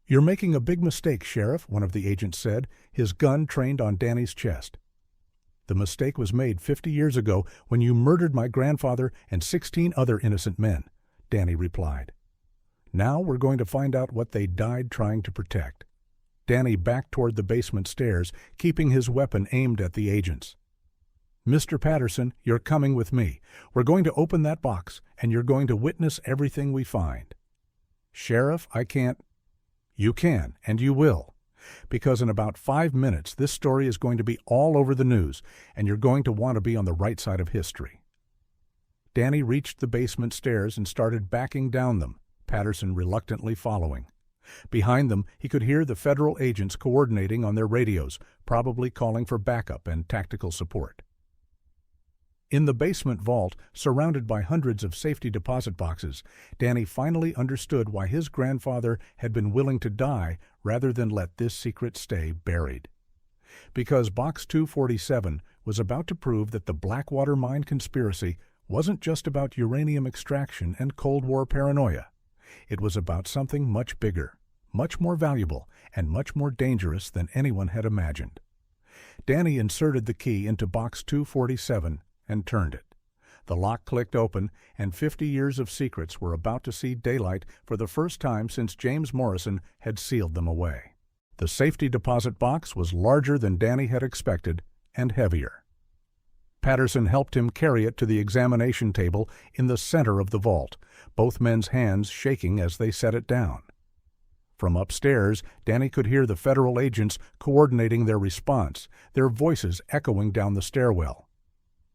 "You're making a big mistake, Sheriff," one of the agents said, his gun trained on Danny's chest. "The mistake was made 50 years ago when you murdered my grandfather and 16 other innocent men," Danny replied. "Now we're going to find out what they died trying to protect." Danny backed toward the basement stairs, keeping his weapon aimed at the agents. "Mr. Patterson, you're coming with me. We're going to open that box, and you're going to witness everything we find." "Sheriff, I can't." "You can, and you will. Because in about 5 minutes, this story is going to be all over the news, and you're going to want to be on the right side of history." Danny reached the basement stairs and started backing down them, Patterson reluctantly following. Behind them, he could hear the federal agents coordinating on their radios, probably calling for backup and tactical support. In the basement vault, surrounded by hundreds of safety deposit boxes, Danny finally understood why his grandfather had been willing to die rather than let this secret stay buried. Because Box 247 was about to prove that the Blackwater Mine conspiracy wasn't just about uranium extraction and Cold War paranoia. It was about something much bigger, much more valuable, and much more dangerous than anyone had imagined. Danny inserted the key into Box 247 and turned it. The lock clicked open, and 50 years of secrets were about to see daylight for the first time since James Morrison had sealed them away. The safety deposit box was larger than Danny had expected and heavier. Patterson helped him carry it to the examination table in the center of the vault, both men's hands shaking as they set it down. From upstairs, Danny could hear the federal agents coordinating their response, their voices echoing down the stairwell.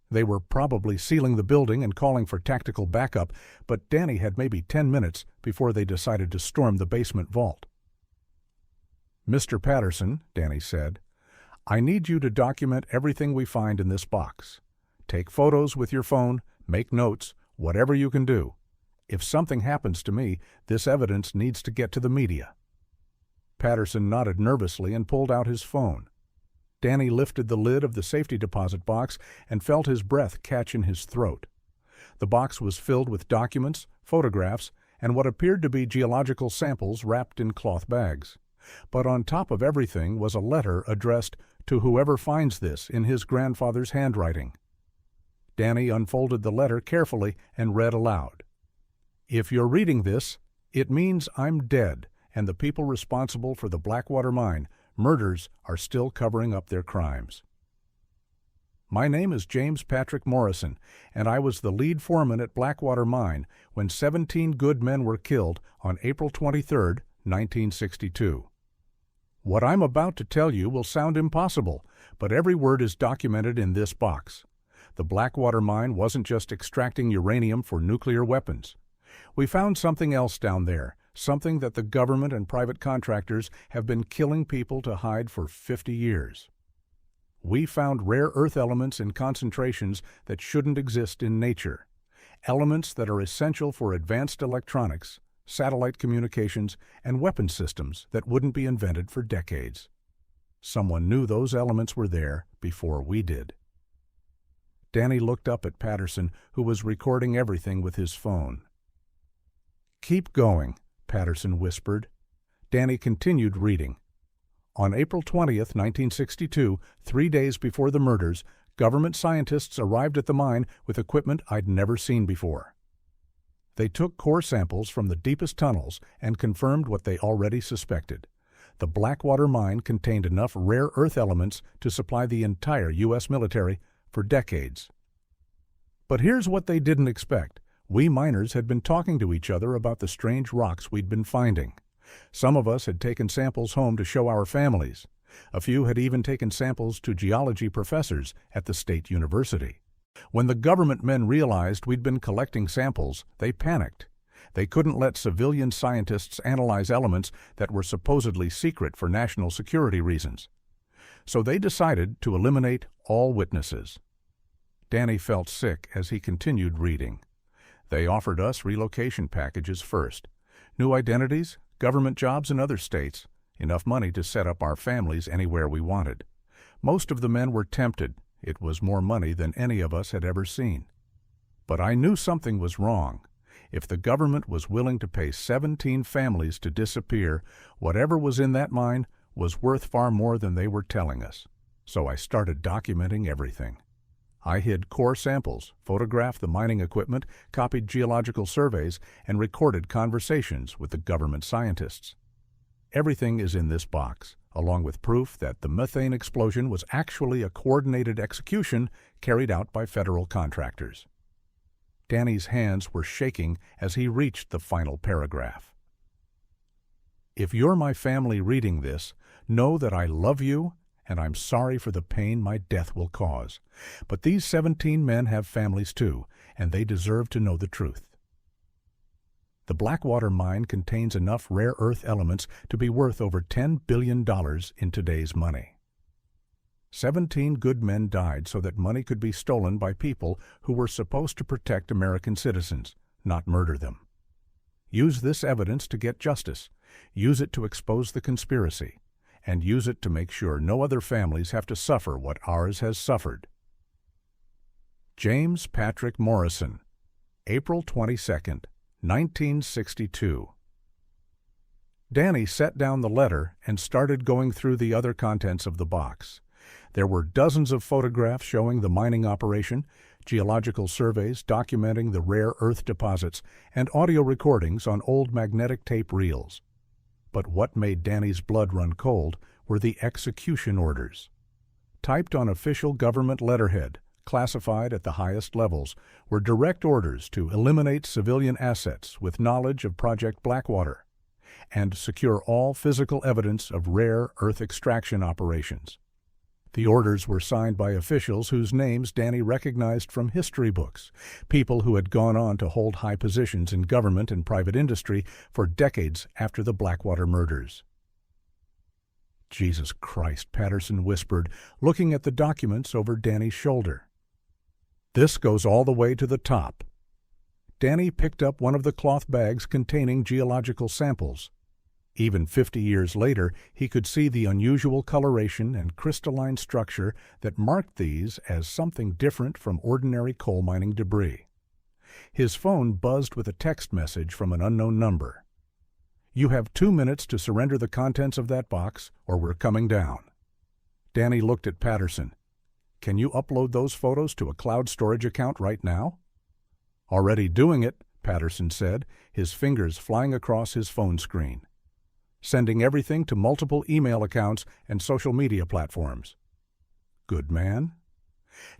They were probably sealing the building and calling for tactical backup, but Danny had maybe 10 minutes before they decided to storm the basement vault. "Mr. Patterson," Danny said, "I need you to document everything we find in this box. Take photos with your phone, make notes, whatever you can do. If something happens to me, this evidence needs to get to the media." Patterson nodded nervously and pulled out his phone. Danny lifted the lid of the safety deposit box and felt his breath catch in his throat. The box was filled with documents, photographs, and what appeared to be geological samples wrapped in cloth bags. But on top of everything was a letter addressed to whoever finds this in his grandfather's handwriting. Danny unfolded the letter carefully and read aloud. "If you're reading this, it means I'm dead, and the people responsible for the Blackwater Mine murders are still covering up their crimes. My name is James Patrick Morrison, and I was the lead foreman at Blackwater Mine when 17 good men were killed on April 23, 1962. What I'm about to tell you will sound impossible, but every word is documented in this box. The Blackwater Mine wasn't just extracting uranium for nuclear weapons. We found something else down there, something that the government and private contractors have been killing people to hide for 50 years. We found rare earth elements in concentrations that shouldn't exist in nature, elements that are essential for advanced electronics, satellite communications, and weapon systems that wouldn't be invented for decades. Someone knew those elements were there before we did. Danny looked up at Patterson, who was recording everything with his phone. "Keep going," Patterson whispered. Danny continued reading. On April 20th, 1962, 3 days before the murders, government scientists arrived at the mine with equipment I'd never seen before. They took core samples from the deepest tunnels and confirmed what they already suspected. The Blackwater Mine contained enough rare earth elements to supply the entire U.S. military for decades. But here's what they didn't expect. We miners had been talking to each other about the strange rocks we'd been finding. Some of us had taken samples home to show our families. A few had even taken samples to geology professors at the state university. When the government men realized we'd been collecting samples, they panicked. They couldn't let civilian scientists analyze elements that were supposedly secret for national security reasons. So they decided to eliminate all witnesses. Danny felt sick as he continued reading. They offered us relocation packages first. New identities, government jobs in other states, enough money to set up our families anywhere we wanted. Most of the men were tempted. It was more money than any of us had ever seen. But I knew something was wrong. If the government was willing to pay 17 families to disappear, whatever was in that mine was worth far more than they were telling us. So I started documenting everything. I hid core samples, photographed the mining equipment, copied geological surveys, and recorded conversations with the government scientists. Everything is in this box, along with proof that the methane explosion was actually a coordinated execution carried out by federal contractors. Danny's hands were shaking as he reached the final paragraph. "If you're my family reading this, know that I love you and I'm sorry for the pain my death will cause. But these 17 men have families too, and they deserve to know the truth. The Blackwater Mine contains enough rare earth elements to be worth over $10 billion in today's money. 17 good men died so that money could be stolen by people who were supposed to protect American citizens, not murder them. Use this evidence to get justice. Use it to expose the conspiracy. And use it to make sure no other families have to suffer what ours has suffered." James Patrick Morrison, April 22, 1962. Danny set down the letter and started going through the other contents of the box. There were dozens of photographs showing the mining operation, geological surveys documenting the rare earth deposits, and audio recordings on old magnetic tape reels. But what made Danny's blood run cold were the execution orders. Typed on official government letterhead, classified at the highest levels, were direct orders to eliminate civilian assets with knowledge of Project Blackwater and secure all physical evidence of rare earth extraction operations. The orders were signed by officials whose names Danny recognized from history books, people who had gone on to hold high positions in government and private industry for decades after the Blackwater murders. "Jesus Christ," Patterson whispered, looking at the documents over Danny's shoulder. "This goes all the way to the top." Danny picked up one of the cloth bags containing geological samples. Even 50 years later, he could see the unusual coloration and crystalline structure that marked these as something different from ordinary coal mining debris. His phone buzzed with a text message from an unknown number. "You have 2 minutes to surrender the contents of that box, or we're coming down." Danny looked at Patterson. "Can you upload those photos to a cloud storage account right now?" "Already doing it," Patterson said, his fingers flying across his phone screen. "Sending everything to multiple email accounts and social media platforms." "Good man."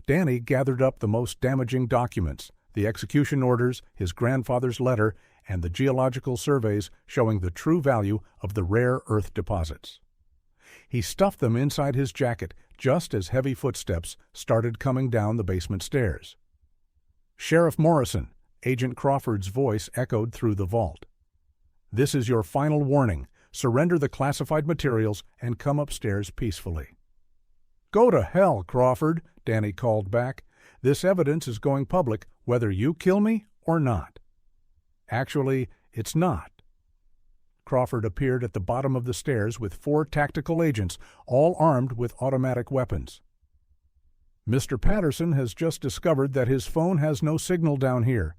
Danny gathered up the most damaging documents, the execution orders, his grandfather's letter, and the geological surveys showing the true value of the rare earth deposits. He stuffed them inside his jacket just as heavy footsteps started coming down the basement stairs. "Sheriff Morrison," Agent Crawford's voice echoed through the vault. "This is your final warning. Surrender the classified materials and come upstairs peacefully." "Go to hell, Crawford," Danny called back. "This evidence is going public whether you kill me or not." "Actually, it's not." Crawford appeared at the bottom of the stairs with 4 tactical agents, all armed with automatic weapons. Mr. Patterson has just discovered that his phone has no signal down here.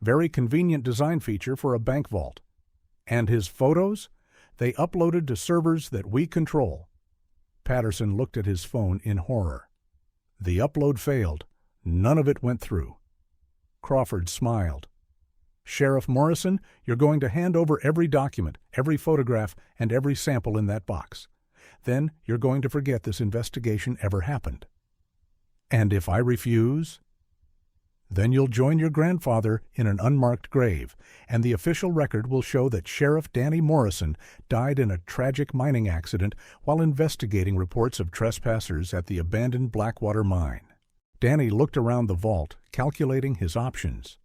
Very convenient design feature for a bank vault. And his photos? They uploaded to servers that we control. Patterson looked at his phone in horror. The upload failed. None of it went through. Crawford smiled. Sheriff Morrison, you're going to hand over every document, every photograph, and every sample in that box. Then you're going to forget this investigation ever happened. And if I refuse? Then you'll join your grandfather in an unmarked grave, and the official record will show that Sheriff Danny Morrison died in a tragic mining accident while investigating reports of trespassers at the abandoned Blackwater Mine. Danny looked around the vault, calculating his options.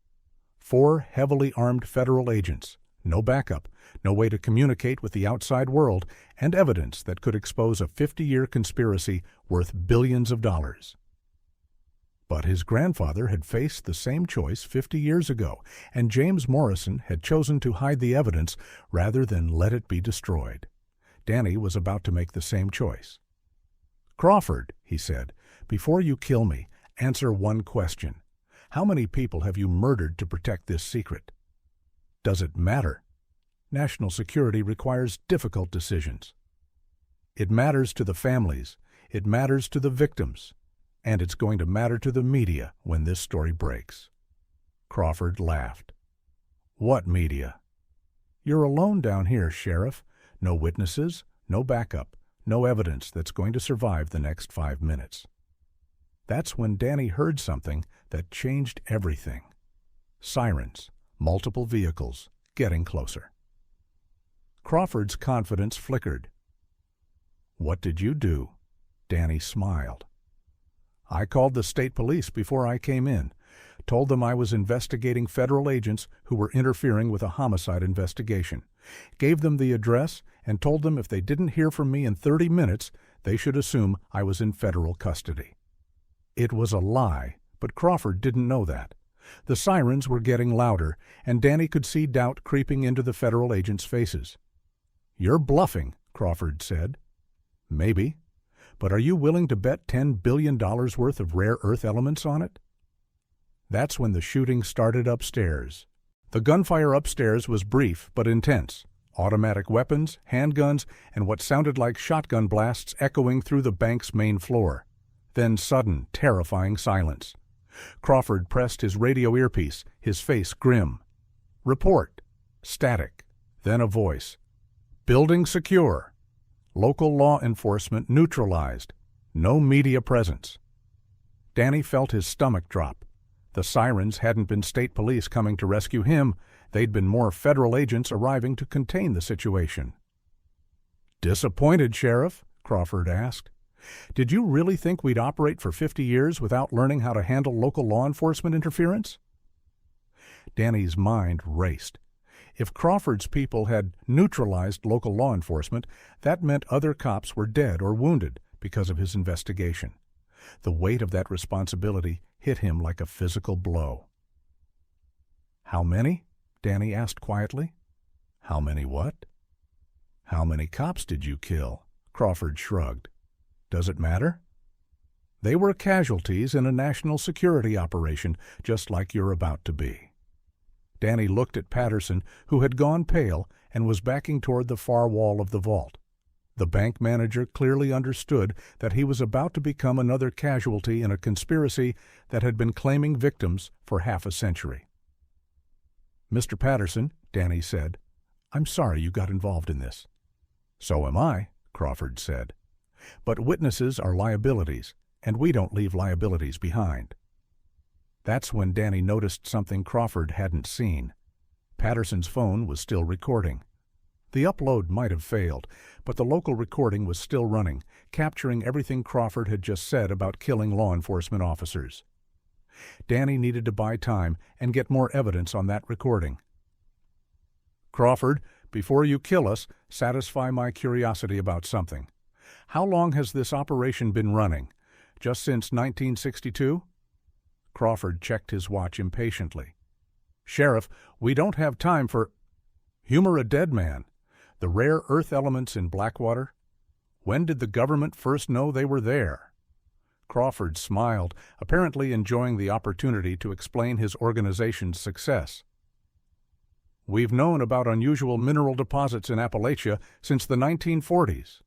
4 heavily armed federal agents, no backup, no way to communicate with the outside world, and evidence that could expose a 50-year conspiracy worth billions of dollars. But his grandfather had faced the same choice 50 years ago, and James Morrison had chosen to hide the evidence rather than let it be destroyed. Danny was about to make the same choice. "Crawford," he said, "before you kill me, answer one question. How many people have you murdered to protect this secret? Does it matter? National security requires difficult decisions. It matters to the families, it matters to the victims, and it's going to matter to the media when this story breaks." Crawford laughed. "What media?" "You're alone down here, Sheriff. No witnesses, no backup, no evidence that's going to survive the next 5 minutes." That's when Danny heard something that changed everything. Sirens, multiple vehicles, getting closer. Crawford's confidence flickered. "What did you do?" Danny smiled. "I called the state police before I came in, told them I was investigating federal agents who were interfering with a homicide investigation, gave them the address, and told them if they didn't hear from me in 30 minutes, they should assume I was in federal custody." It was a lie, but Crawford didn't know that. The sirens were getting louder, and Danny could see doubt creeping into the federal agents' faces. "You're bluffing," Crawford said. "Maybe. But are you willing to bet $10 billion worth of rare earth elements on it?" That's when the shooting started upstairs. The gunfire upstairs was brief but intense. Automatic weapons, handguns, and what sounded like shotgun blasts echoing through the bank's main floor. Then sudden, terrifying silence. Crawford pressed his radio earpiece, his face grim. "Report." Static. Then a voice. "Building secure. Local law enforcement neutralized. No media presence." Danny felt his stomach drop. The sirens hadn't been state police coming to rescue him. They'd been more federal agents arriving to contain the situation. "Disappointed, Sheriff?" Crawford asked. "Did you really think we'd operate for 50 years without learning how to handle local law enforcement interference?" Danny's mind raced. If Crawford's people had neutralized local law enforcement, that meant other cops were dead or wounded because of his investigation. The weight of that responsibility hit him like a physical blow. "How many?" Danny asked quietly. "How many what?" "How many cops did you kill?" Crawford shrugged. "Does it matter?" "They were casualties in a national security operation, just like you're about to be." Danny looked at Patterson, who had gone pale and was backing toward the far wall of the vault. The bank manager clearly understood that he was about to become another casualty in a conspiracy that had been claiming victims for half a century. "Mr. Patterson," Danny said, "I'm sorry you got involved in this." "So am I," Crawford said. "But witnesses are liabilities, and we don't leave liabilities behind." That's when Danny noticed something Crawford hadn't seen. Patterson's phone was still recording. The upload might have failed, but the local recording was still running, capturing everything Crawford had just said about killing law enforcement officers. Danny needed to buy time and get more evidence on that recording. "Crawford, before you kill us, satisfy my curiosity about something. How long has this operation been running? Just since 1962? Crawford checked his watch impatiently. "Sheriff, we don't have time for—" "Humor a dead man. The rare earth elements in Blackwater? When did the government first know they were there?" Crawford smiled, apparently enjoying the opportunity to explain his organization's success. "We've known about unusual mineral deposits in Appalachia since the 1940s.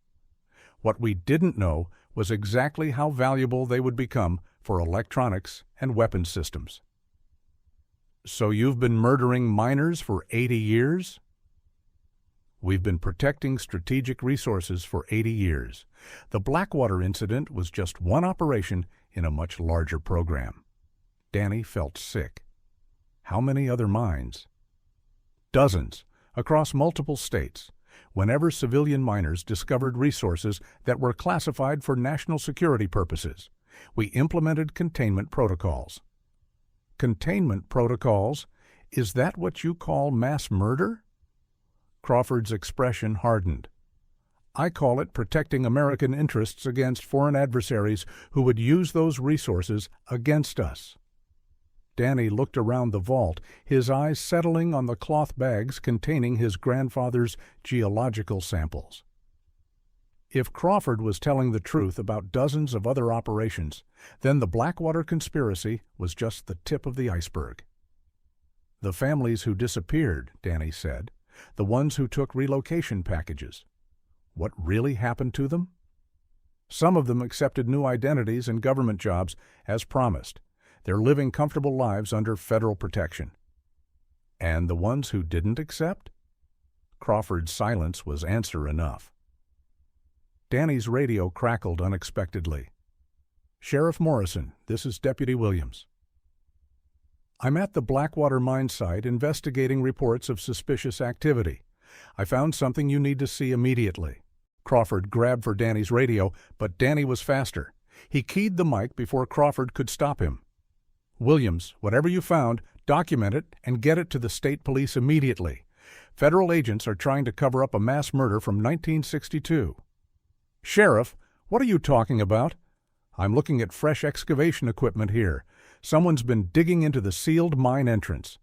What we didn't know was exactly how valuable they would become for electronics and weapons systems." "So you've been murdering miners for 80 years?" "We've been protecting strategic resources for 80 years. The Blackwater incident was just one operation in a much larger program." Danny felt sick. How many other mines? Dozens, across multiple states, whenever civilian miners discovered resources that were classified for national security purposes. We implemented containment protocols. Containment protocols? Is that what you call mass murder? Crawford's expression hardened. "I call it protecting American interests against foreign adversaries who would use those resources against us." Danny looked around the vault, his eyes settling on the cloth bags containing his grandfather's geological samples. If Crawford was telling the truth about dozens of other operations, then the Blackwater conspiracy was just the tip of the iceberg. "The families who disappeared," Danny said, "the ones who took relocation packages. What really happened to them?" "Some of them accepted new identities and government jobs, as promised. They're living comfortable lives under federal protection." "And the ones who didn't accept?" Crawford's silence was answer enough. Danny's radio crackled unexpectedly. "Sheriff Morrison, this is Deputy Williams. I'm at the Blackwater Mine site investigating reports of suspicious activity. I found something you need to see immediately." Crawford grabbed for Danny's radio, but Danny was faster. He keyed the mic before Crawford could stop him. "Williams, whatever you found, document it and get it to the state police immediately. Federal agents are trying to cover up a mass murder from 1962. "Sheriff, what are you talking about? I'm looking at fresh excavation equipment here. Someone's been digging into the sealed mine entrance."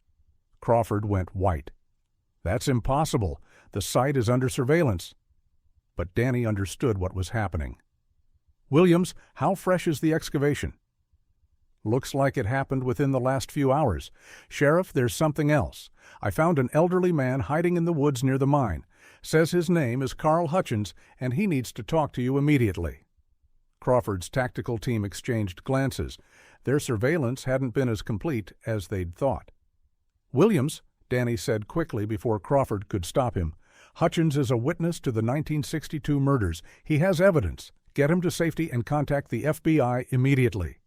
Crawford went white. "That's impossible. The site is under surveillance." But Danny understood what was happening. "Williams, how fresh is the excavation?" "Looks like it happened within the last few hours. Sheriff, there's something else. I found an elderly man hiding in the woods near the mine. Says his name is Carl Hutchins, and he needs to talk to you immediately." Crawford's tactical team exchanged glances. Their surveillance hadn't been as complete as they'd thought. "Williams," Danny said quickly before Crawford could stop him, "Hutchins is a witness to the 1962 murders. He has evidence. Get him to safety and contact the FBI immediately."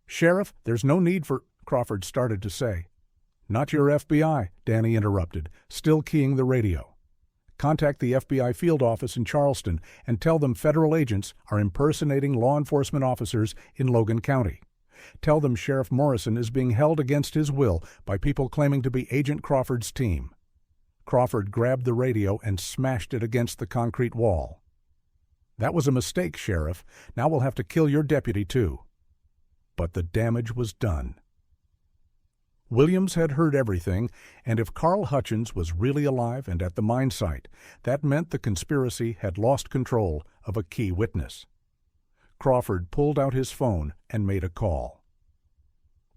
"Sheriff, there's no need for—" Crawford started to say. "Not your FBI," Danny interrupted, still keying the radio. "Contact the FBI field office in Charleston and tell them federal agents are impersonating law enforcement officers in Logan County. Tell them Sheriff Morrison is being held against his will by people claiming to be Agent Crawford's team." Crawford grabbed the radio and smashed it against the concrete wall. "That was a mistake, Sheriff. Now we'll have to kill your deputy, too." But the damage was done. Williams had heard everything, and if Carl Hutchins was really alive and at the mine site, that meant the conspiracy had lost control of a key witness. Crawford pulled out his phone and made a call.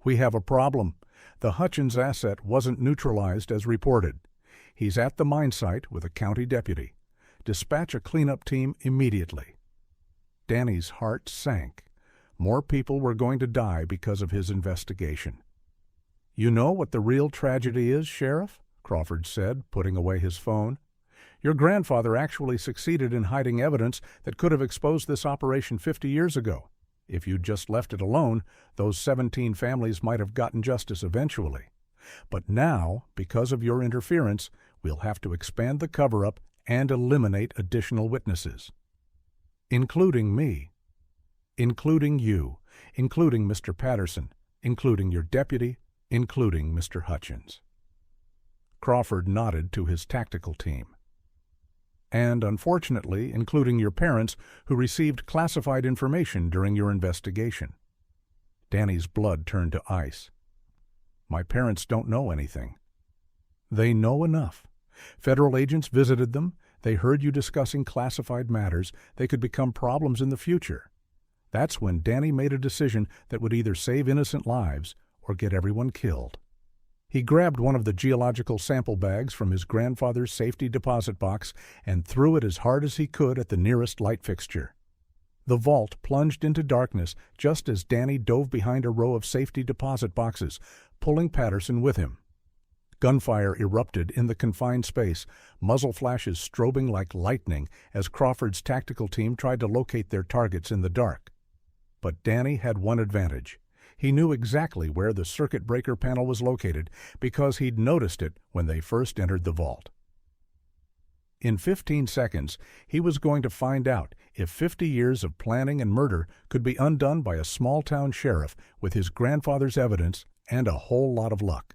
"We have a problem. The Hutchins asset wasn't neutralized as reported. He's at the mine site with a county deputy. Dispatch a cleanup team immediately." Danny's heart sank. More people were going to die because of his investigation. "You know what the real tragedy is, Sheriff?" Crawford said, putting away his phone. "Your grandfather actually succeeded in hiding evidence that could have exposed this operation 50 years ago. If you'd just left it alone, those 17 families might have gotten justice eventually. But now, because of your interference, we'll have to expand the cover-up and eliminate additional witnesses. Including me. Including you. Including Mr. Patterson. Including your deputy. Including Mr. Hutchins." Crawford nodded to his tactical team. "And, unfortunately, including your parents, who received classified information during your investigation." Danny's blood turned to ice. "My parents don't know anything." "They know enough. Federal agents visited them. They heard you discussing classified matters. They could become problems in the future. That's when Danny made a decision that would either save innocent lives or get everyone killed. He grabbed one of the geological sample bags from his grandfather's safety deposit box and threw it as hard as he could at the nearest light fixture. The vault plunged into darkness just as Danny dove behind a row of safety deposit boxes, pulling Patterson with him. Gunfire erupted in the confined space, muzzle flashes strobing like lightning as Crawford's tactical team tried to locate their targets in the dark. But Danny had one advantage. He knew exactly where the circuit breaker panel was located because he'd noticed it when they first entered the vault. In 15 seconds, he was going to find out if 50 years of planning and murder could be undone by a small-town sheriff with his grandfather's evidence and a whole lot of luck.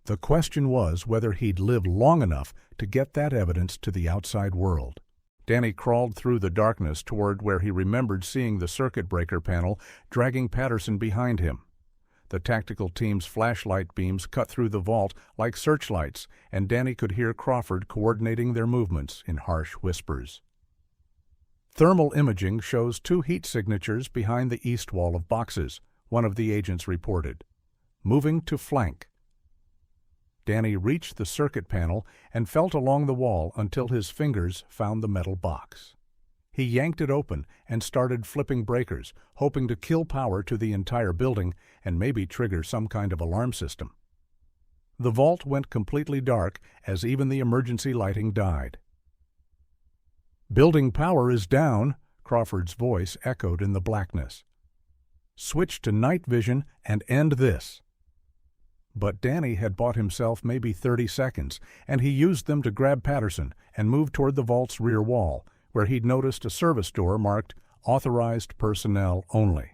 The question was whether he'd live long enough to get that evidence to the outside world. Danny crawled through the darkness toward where he remembered seeing the circuit breaker panel, dragging Patterson behind him. The tactical team's flashlight beams cut through the vault like searchlights, and Danny could hear Crawford coordinating their movements in harsh whispers. Thermal imaging shows 2 heat signatures behind the east wall of boxes, one of the agents reported. Moving to flank. Danny reached the circuit panel and felt along the wall until his fingers found the metal box. He yanked it open and started flipping breakers, hoping to kill power to the entire building and maybe trigger some kind of alarm system. The vault went completely dark as even the emergency lighting died. "Building power is down," Crawford's voice echoed in the blackness. "Switch to night vision and end this." But Danny had bought himself maybe 30 seconds, and he used them to grab Patterson and move toward the vault's rear wall, where he'd noticed a service door marked "Authorized Personnel Only."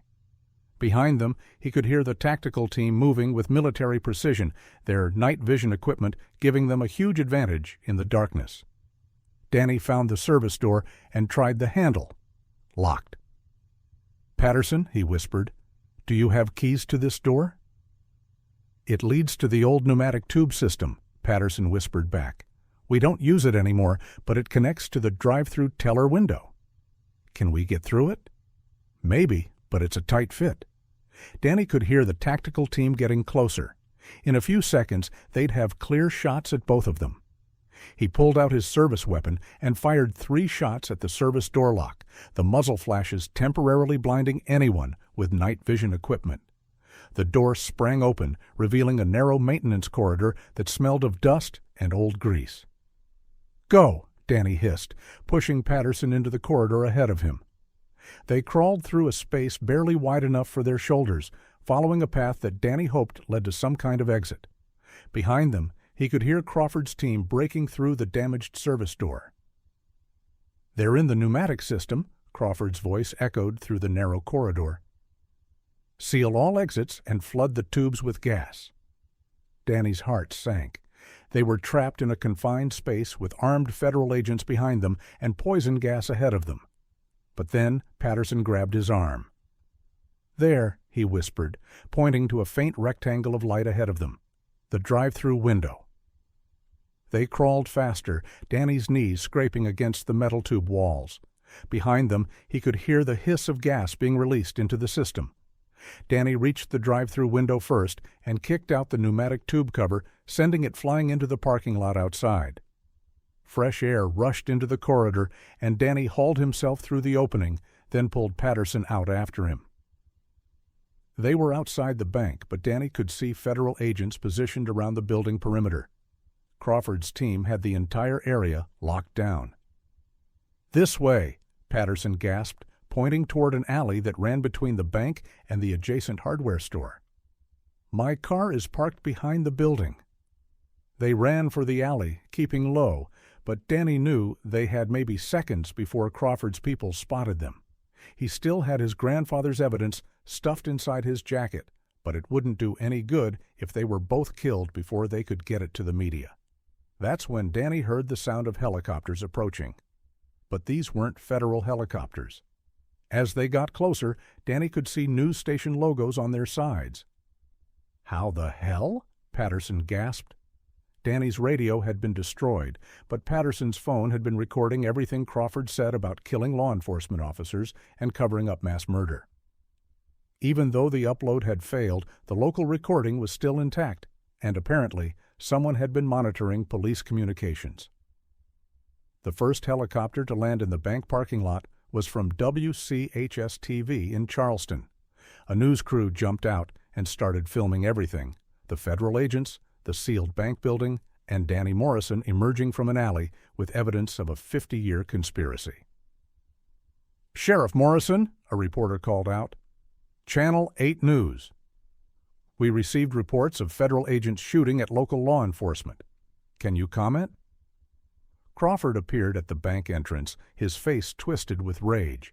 Behind them, he could hear the tactical team moving with military precision, their night vision equipment giving them a huge advantage in the darkness. Danny found the service door and tried the handle. Locked. "Patterson," he whispered, "do you have keys to this door?" "It leads to the old pneumatic tube system," Patterson whispered back. "We don't use it anymore, but it connects to the drive-through teller window." "Can we get through it?" "Maybe, but it's a tight fit." Danny could hear the tactical team getting closer. In a few seconds, they'd have clear shots at both of them. He pulled out his service weapon and fired 3 shots at the service door lock, the muzzle flashes temporarily blinding anyone with night vision equipment. The door sprang open, revealing a narrow maintenance corridor that smelled of dust and old grease. "Go!" Danny hissed, pushing Patterson into the corridor ahead of him. They crawled through a space barely wide enough for their shoulders, following a path that Danny hoped led to some kind of exit. Behind them, he could hear Crawford's team breaking through the damaged service door. "They're in the pneumatic system," Crawford's voice echoed through the narrow corridor. "Seal all exits and flood the tubes with gas." Danny's heart sank. They were trapped in a confined space with armed federal agents behind them and poison gas ahead of them. But then Patterson grabbed his arm. "There," he whispered, pointing to a faint rectangle of light ahead of them. "The drive-through window." They crawled faster, Danny's knees scraping against the metal tube walls. Behind them, he could hear the hiss of gas being released into the system. Danny reached the drive-through window first and kicked out the pneumatic tube cover, sending it flying into the parking lot outside. Fresh air rushed into the corridor, and Danny hauled himself through the opening, then pulled Patterson out after him. They were outside the bank, but Danny could see federal agents positioned around the building perimeter. Crawford's team had the entire area locked down. "This way," Patterson gasped, pointing toward an alley that ran between the bank and the adjacent hardware store. "My car is parked behind the building." They ran for the alley, keeping low, but Danny knew they had maybe seconds before Crawford's people spotted them. He still had his grandfather's evidence stuffed inside his jacket, but it wouldn't do any good if they were both killed before they could get it to the media. That's when Danny heard the sound of helicopters approaching. But these weren't federal helicopters. As they got closer, Danny could see news station logos on their sides. "How the hell?" Patterson gasped. Danny's radio had been destroyed, but Patterson's phone had been recording everything Crawford said about killing law enforcement officers and covering up mass murder. Even though the upload had failed, the local recording was still intact, and apparently someone had been monitoring police communications. The first helicopter to land in the bank parking lot was from WCHS-TV in Charleston. A news crew jumped out and started filming everything: the federal agents, the sealed bank building, and Danny Morrison emerging from an alley with evidence of a 50-year conspiracy. "Sheriff Morrison," a reporter called out. "Channel 8 News. We received reports of federal agents shooting at local law enforcement. Can you comment?" Crawford appeared at the bank entrance, his face twisted with rage.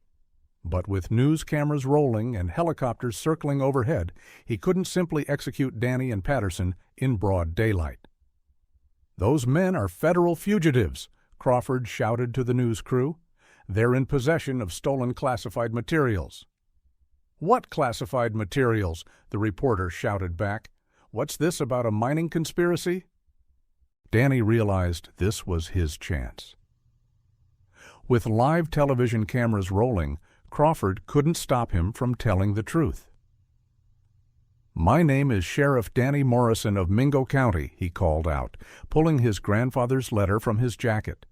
But with news cameras rolling and helicopters circling overhead, he couldn't simply execute Danny and Patterson in broad daylight. "Those men are federal fugitives," Crawford shouted to the news crew. "They're in possession of stolen classified materials." "What classified materials?" the reporter shouted back. "What's this about a mining conspiracy?" Danny realized this was his chance. With live television cameras rolling, Crawford couldn't stop him from telling the truth. "My name is Sheriff Danny Morrison of Mingo County," he called out, pulling his grandfather's letter from his jacket.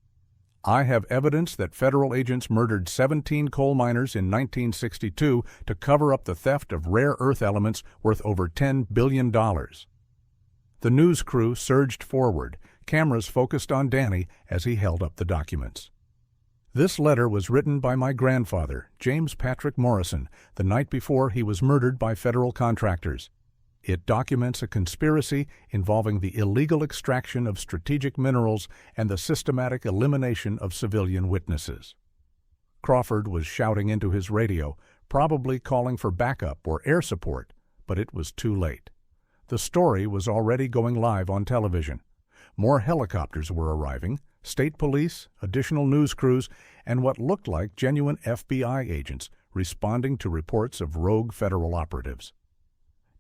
"I have evidence that federal agents murdered 17 coal miners in 1962 to cover up the theft of rare earth elements worth over $10 billion. The news crew surged forward, cameras focused on Danny as he held up the documents. "This letter was written by my grandfather, James Patrick Morrison, the night before he was murdered by federal contractors. It documents a conspiracy involving the illegal extraction of strategic minerals and the systematic elimination of civilian witnesses." Crawford was shouting into his radio, probably calling for backup or air support, but it was too late. The story was already going live on television. More helicopters were arriving, state police, additional news crews, and what looked like genuine FBI agents responding to reports of rogue federal operatives.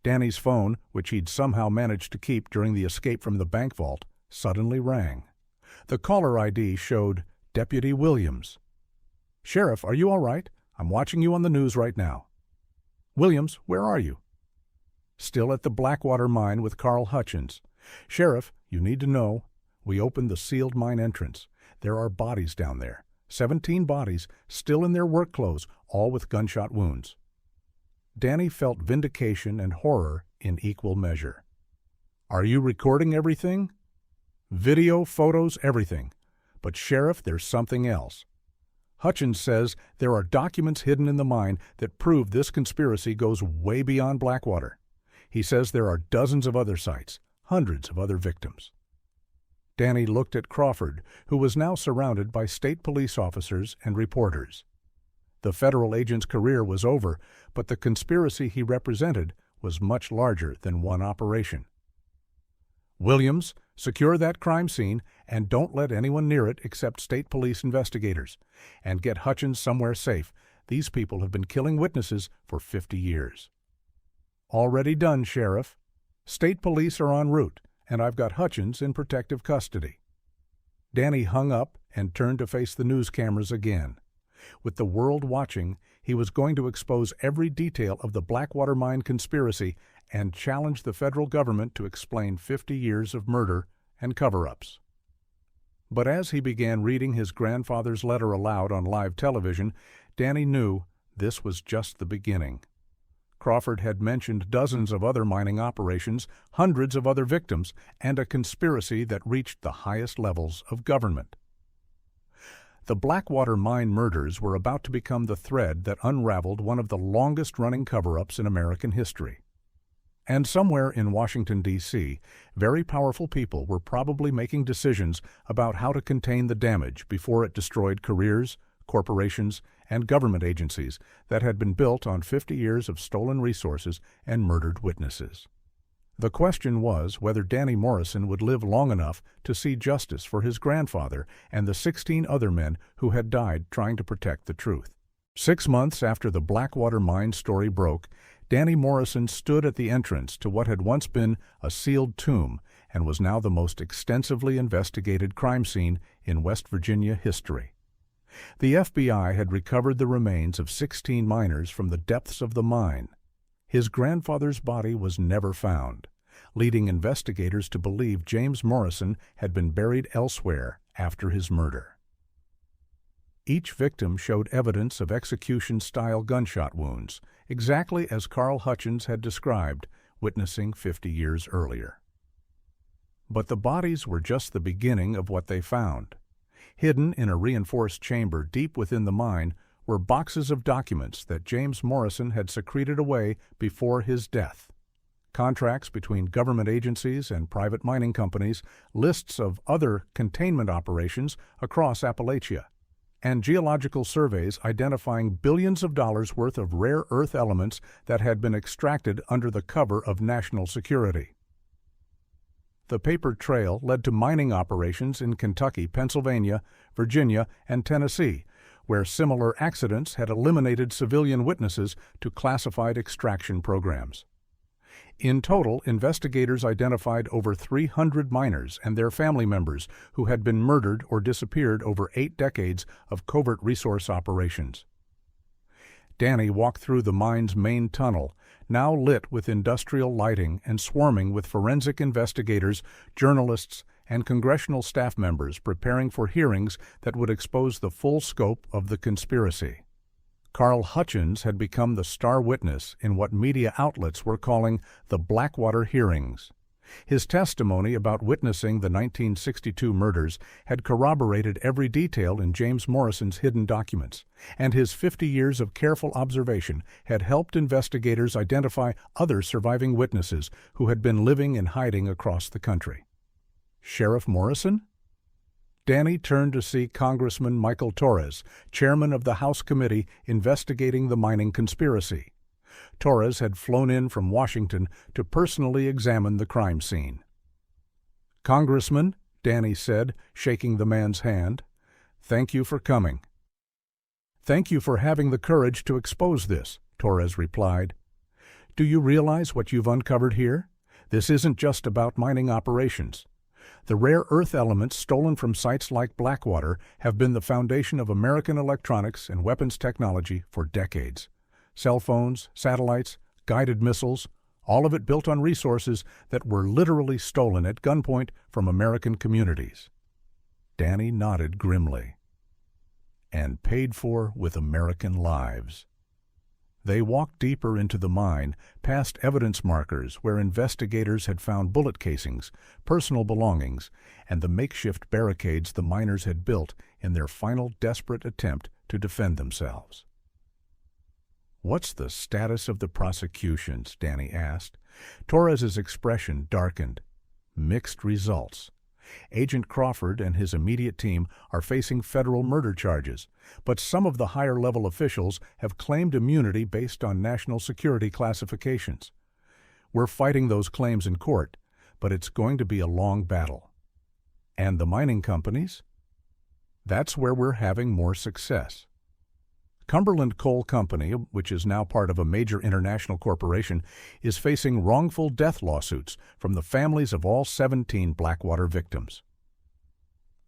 Danny's phone, which he'd somehow managed to keep during the escape from the bank vault, suddenly rang. The caller ID showed Deputy Williams. "Sheriff, are you all right? I'm watching you on the news right now." "Williams, where are you?" "Still at the Blackwater Mine with Carl Hutchins. Sheriff, you need to know. We opened the sealed mine entrance. There are bodies down there. 17 bodies, still in their work clothes, all with gunshot wounds." Danny felt vindication and horror in equal measure. "Are you recording everything?" "Video, photos, everything. But Sheriff, there's something else. Hutchins says there are documents hidden in the mine that prove this conspiracy goes way beyond Blackwater. He says there are dozens of other sites, hundreds of other victims." Danny looked at Crawford, who was now surrounded by state police officers and reporters. The federal agent's career was over, but the conspiracy he represented was much larger than one operation. "Williams, secure that crime scene and don't let anyone near it except state police investigators. And get Hutchins somewhere safe. These people have been killing witnesses for 50 years. "Already done, Sheriff. State police are en route, and I've got Hutchins in protective custody." Danny hung up and turned to face the news cameras again. With the world watching, he was going to expose every detail of the Blackwater Mine conspiracy and challenge the federal government to explain 50 years of murder and cover-ups. But as he began reading his grandfather's letter aloud on live television, Danny knew this was just the beginning. Crawford had mentioned dozens of other mining operations, hundreds of other victims, and a conspiracy that reached the highest levels of government. The Blackwater Mine murders were about to become the thread that unraveled one of the longest-running cover-ups in American history. And somewhere in Washington, D.C., very powerful people were probably making decisions about how to contain the damage before it destroyed careers, corporations, and government agencies that had been built on 50 years of stolen resources and murdered witnesses. The question was whether Danny Morrison would live long enough to see justice for his grandfather and the 16 other men who had died trying to protect the truth. 6 months after the Blackwater Mine story broke, Danny Morrison stood at the entrance to what had once been a sealed tomb and was now the most extensively investigated crime scene in West Virginia history. The FBI had recovered the remains of 16 miners from the depths of the mine. His grandfather's body was never found, leading investigators to believe James Morrison had been buried elsewhere after his murder. Each victim showed evidence of execution-style gunshot wounds, exactly as Carl Hutchins had described, witnessing 50 years earlier. But the bodies were just the beginning of what they found. Hidden in a reinforced chamber deep within the mine were boxes of documents that James Morrison had secreted away before his death. Contracts between government agencies and private mining companies, lists of other containment operations across Appalachia, and geological surveys identifying billions of dollars worth of rare earth elements that had been extracted under the cover of national security. The paper trail led to mining operations in Kentucky, Pennsylvania, Virginia, and Tennessee, where similar accidents had eliminated civilian witnesses to classified extraction programs. In total, investigators identified over 300 miners and their family members who had been murdered or disappeared over 8 decades of covert resource operations. Danny walked through the mine's main tunnel, now lit with industrial lighting and swarming with forensic investigators, journalists, and congressional staff members preparing for hearings that would expose the full scope of the conspiracy. Carl Hutchins had become the star witness in what media outlets were calling the Blackwater hearings. His testimony about witnessing the 1962 murders had corroborated every detail in James Morrison's hidden documents, and his 50 years of careful observation had helped investigators identify other surviving witnesses who had been living in hiding across the country. Sheriff Morrison? Danny turned to see Congressman Michael Torres, chairman of the House committee investigating the mining conspiracy. Torres had flown in from Washington to personally examine the crime scene. "Congressman," Danny said, shaking the man's hand, "thank you for coming." "Thank you for having the courage to expose this," Torres replied. "Do you realize what you've uncovered here? This isn't just about mining operations. The rare earth elements stolen from sites like Blackwater have been the foundation of American electronics and weapons technology for decades. Cell phones, satellites, guided missiles, all of it built on resources that were literally stolen at gunpoint from American communities." Danny nodded grimly. "And paid for with American lives." They walked deeper into the mine, past evidence markers where investigators had found bullet casings, personal belongings, and the makeshift barricades the miners had built in their final desperate attempt to defend themselves. "What's the status of the prosecutions?" Danny asked. Torres's expression darkened. "Mixed results. Agent Crawford and his immediate team are facing federal murder charges, but some of the higher-level officials have claimed immunity based on national security classifications. We're fighting those claims in court, but it's going to be a long battle." "And the mining companies?" "That's where we're having more success. Cumberland Coal Company, which is now part of a major international corporation, is facing wrongful death lawsuits from the families of all 17 Blackwater victims.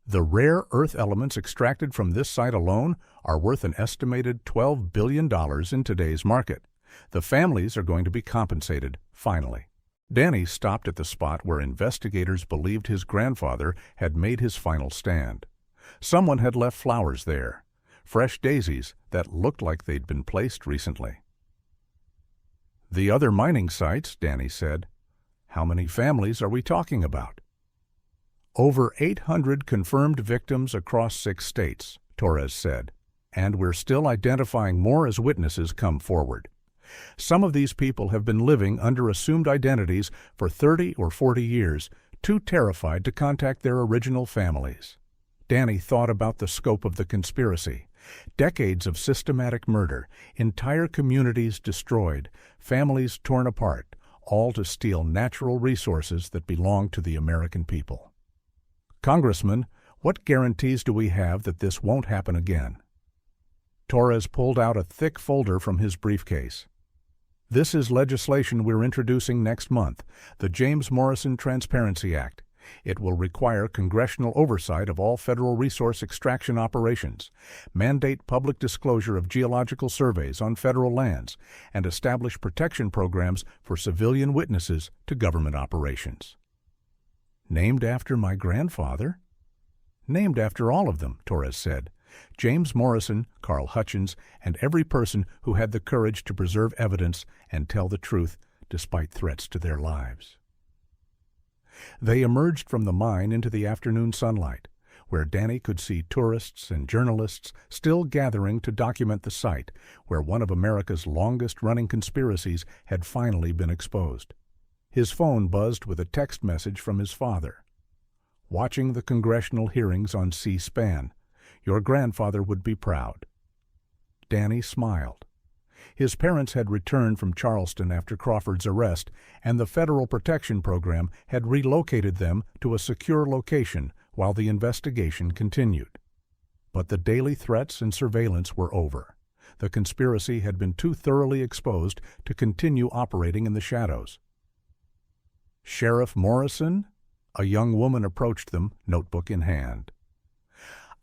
The rare earth elements extracted from this site alone are worth an estimated $12 billion in today's market. The families are going to be compensated, finally." Danny stopped at the spot where investigators believed his grandfather had made his final stand. Someone had left flowers there. Fresh daisies that looked like they'd been placed recently. "The other mining sites," Danny said. "How many families are we talking about?" "Over 800 confirmed victims across 6 states, Torres said, "and we're still identifying more as witnesses come forward. Some of these people have been living under assumed identities for 30 or 40 years, too terrified to contact their original families." Danny thought about the scope of the conspiracy. Decades of systematic murder, entire communities destroyed, families torn apart, all to steal natural resources that belong to the American people. "Congressman, what guarantees do we have that this won't happen again?" Torres pulled out a thick folder from his briefcase. This is legislation we're introducing next month, the James Morrison Transparency Act. It will require congressional oversight of all federal resource extraction operations, mandate public disclosure of geological surveys on federal lands, and establish protection programs for civilian witnesses to government operations. Named after my grandfather? Named after all of them, Torres said. James Morrison, Carl Hutchins, and every person who had the courage to preserve evidence and tell the truth despite threats to their lives. They emerged from the mine into the afternoon sunlight, where Danny could see tourists and journalists still gathering to document the site where one of America's longest-running conspiracies had finally been exposed. His phone buzzed with a text message from his father. Watching the congressional hearings on C-SPAN, your grandfather would be proud. Danny smiled. His parents had returned from Charleston after Crawford's arrest, and the Federal Protection Program had relocated them to a secure location while the investigation continued. But the daily threats and surveillance were over. The conspiracy had been too thoroughly exposed to continue operating in the shadows. Sheriff Morrison? A young woman approached them, notebook in hand.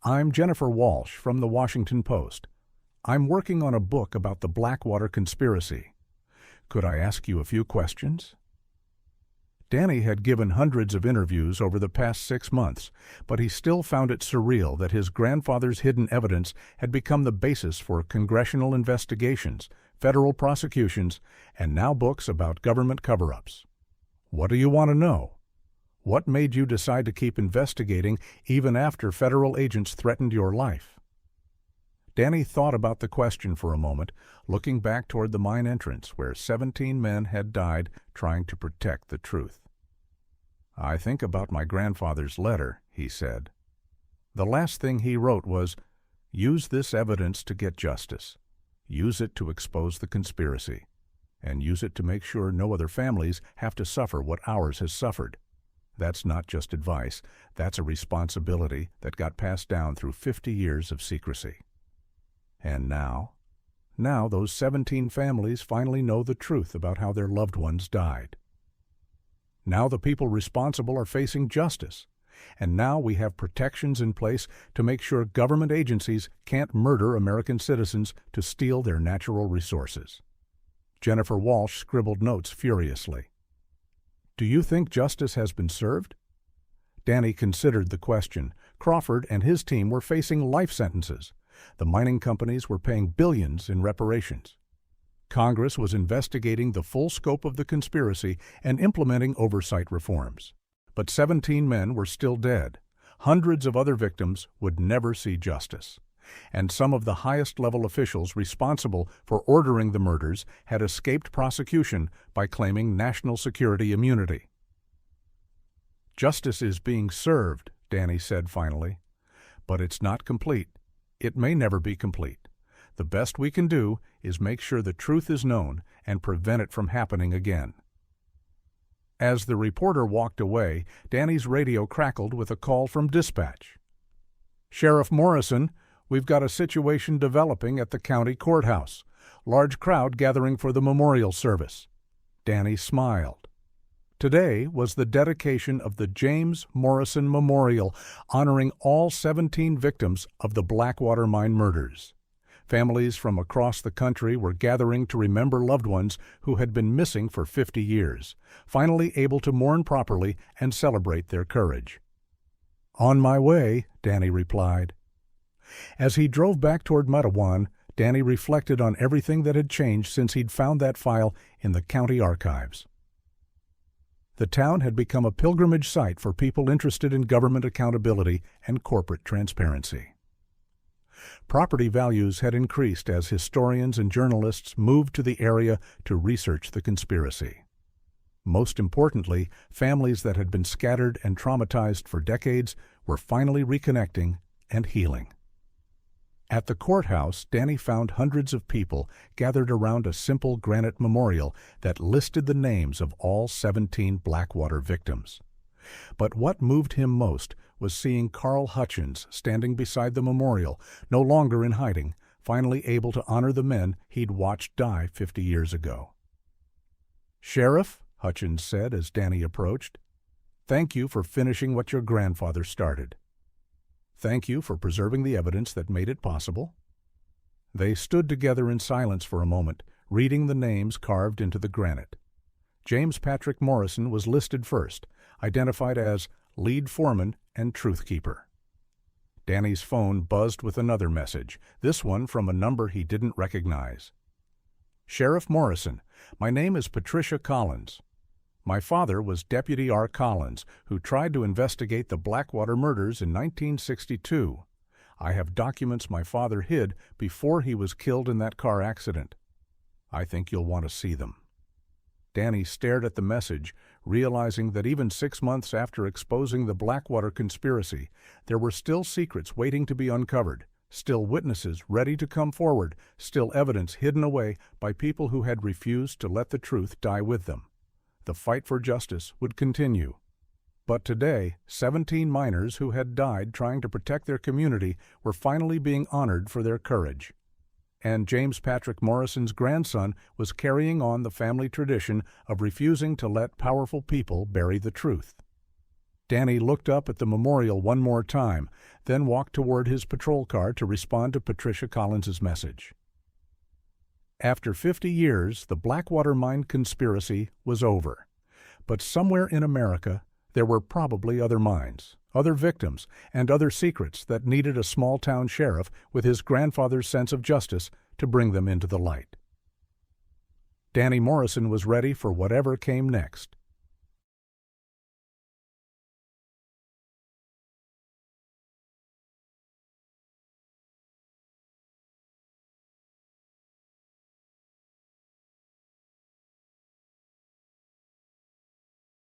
I'm Jennifer Walsh from the Washington Post. I'm working on a book about the Blackwater conspiracy. Could I ask you a few questions? Danny had given hundreds of interviews over the past 6 months, but he still found it surreal that his grandfather's hidden evidence had become the basis for congressional investigations, federal prosecutions, and now books about government cover-ups. What do you want to know? What made you decide to keep investigating even after federal agents threatened your life? Danny thought about the question for a moment, looking back toward the mine entrance where 17 men had died trying to protect the truth. I think about my grandfather's letter, he said. The last thing he wrote was, use this evidence to get justice. Use it to expose the conspiracy. And use it to make sure no other families have to suffer what ours has suffered. That's not just advice, that's a responsibility that got passed down through 50 years of secrecy. And now those 17 families finally know the truth about how their loved ones died. Now the people responsible are facing justice, and now we have protections in place to make sure government agencies can't murder American citizens to steal their natural resources. Jennifer Walsh scribbled notes furiously. Do you think justice has been served? Danny considered the question. Crawford and his team were facing life sentences. The mining companies were paying billions in reparations. Congress was investigating the full scope of the conspiracy and implementing oversight reforms. But 17 men were still dead. Hundreds of other victims would never see justice. And some of the highest-level officials responsible for ordering the murders had escaped prosecution by claiming national security immunity. Justice is being served, Danny said finally. But it's not complete. It may never be complete. The best we can do is make sure the truth is known and prevent it from happening again. As the reporter walked away, Danny's radio crackled with a call from dispatch. Sheriff Morrison, we've got a situation developing at the county courthouse. Large crowd gathering for the memorial service. Danny smiled. Today was the dedication of the James Morrison Memorial, honoring all 17 victims of the Blackwater Mine murders. Families from across the country were gathering to remember loved ones who had been missing for 50 years, finally able to mourn properly and celebrate their courage. On my way, Danny replied. As he drove back toward Matewan, Danny reflected on everything that had changed since he'd found that file in the county archives. The town had become a pilgrimage site for people interested in government accountability and corporate transparency. Property values had increased as historians and journalists moved to the area to research the conspiracy. Most importantly, families that had been scattered and traumatized for decades were finally reconnecting and healing. At the courthouse, Danny found hundreds of people gathered around a simple granite memorial that listed the names of all 17 Blackwater victims. But what moved him most was seeing Carl Hutchins standing beside the memorial, no longer in hiding, finally able to honor the men he'd watched die 50 years ago. "Sheriff," Hutchins said as Danny approached, "thank you for finishing what your grandfather started. Thank you for preserving the evidence that made it possible." They stood together in silence for a moment, reading the names carved into the granite. James Patrick Morrison was listed first, identified as lead foreman and truth keeper. Danny's phone buzzed with another message, this one from a number he didn't recognize. "Sheriff Morrison, my name is Patricia Collins. My father was Deputy R. Collins, who tried to investigate the Blackwater murders in 1962. I have documents my father hid before he was killed in that car accident. I think you'll want to see them." Danny stared at the message, realizing that even 6 months after exposing the Blackwater conspiracy, there were still secrets waiting to be uncovered, still witnesses ready to come forward, still evidence hidden away by people who had refused to let the truth die with them. The fight for justice would continue. But today, 17 miners who had died trying to protect their community were finally being honored for their courage. And James Patrick Morrison's grandson was carrying on the family tradition of refusing to let powerful people bury the truth. Danny looked up at the memorial one more time, then walked toward his patrol car to respond to Patricia Collins's message. After 50 years, the Blackwater Mine conspiracy was over. But somewhere in America, there were probably other mines, other victims, and other secrets that needed a small-town sheriff with his grandfather's sense of justice to bring them into the light. Danny Morrison was ready for whatever came next.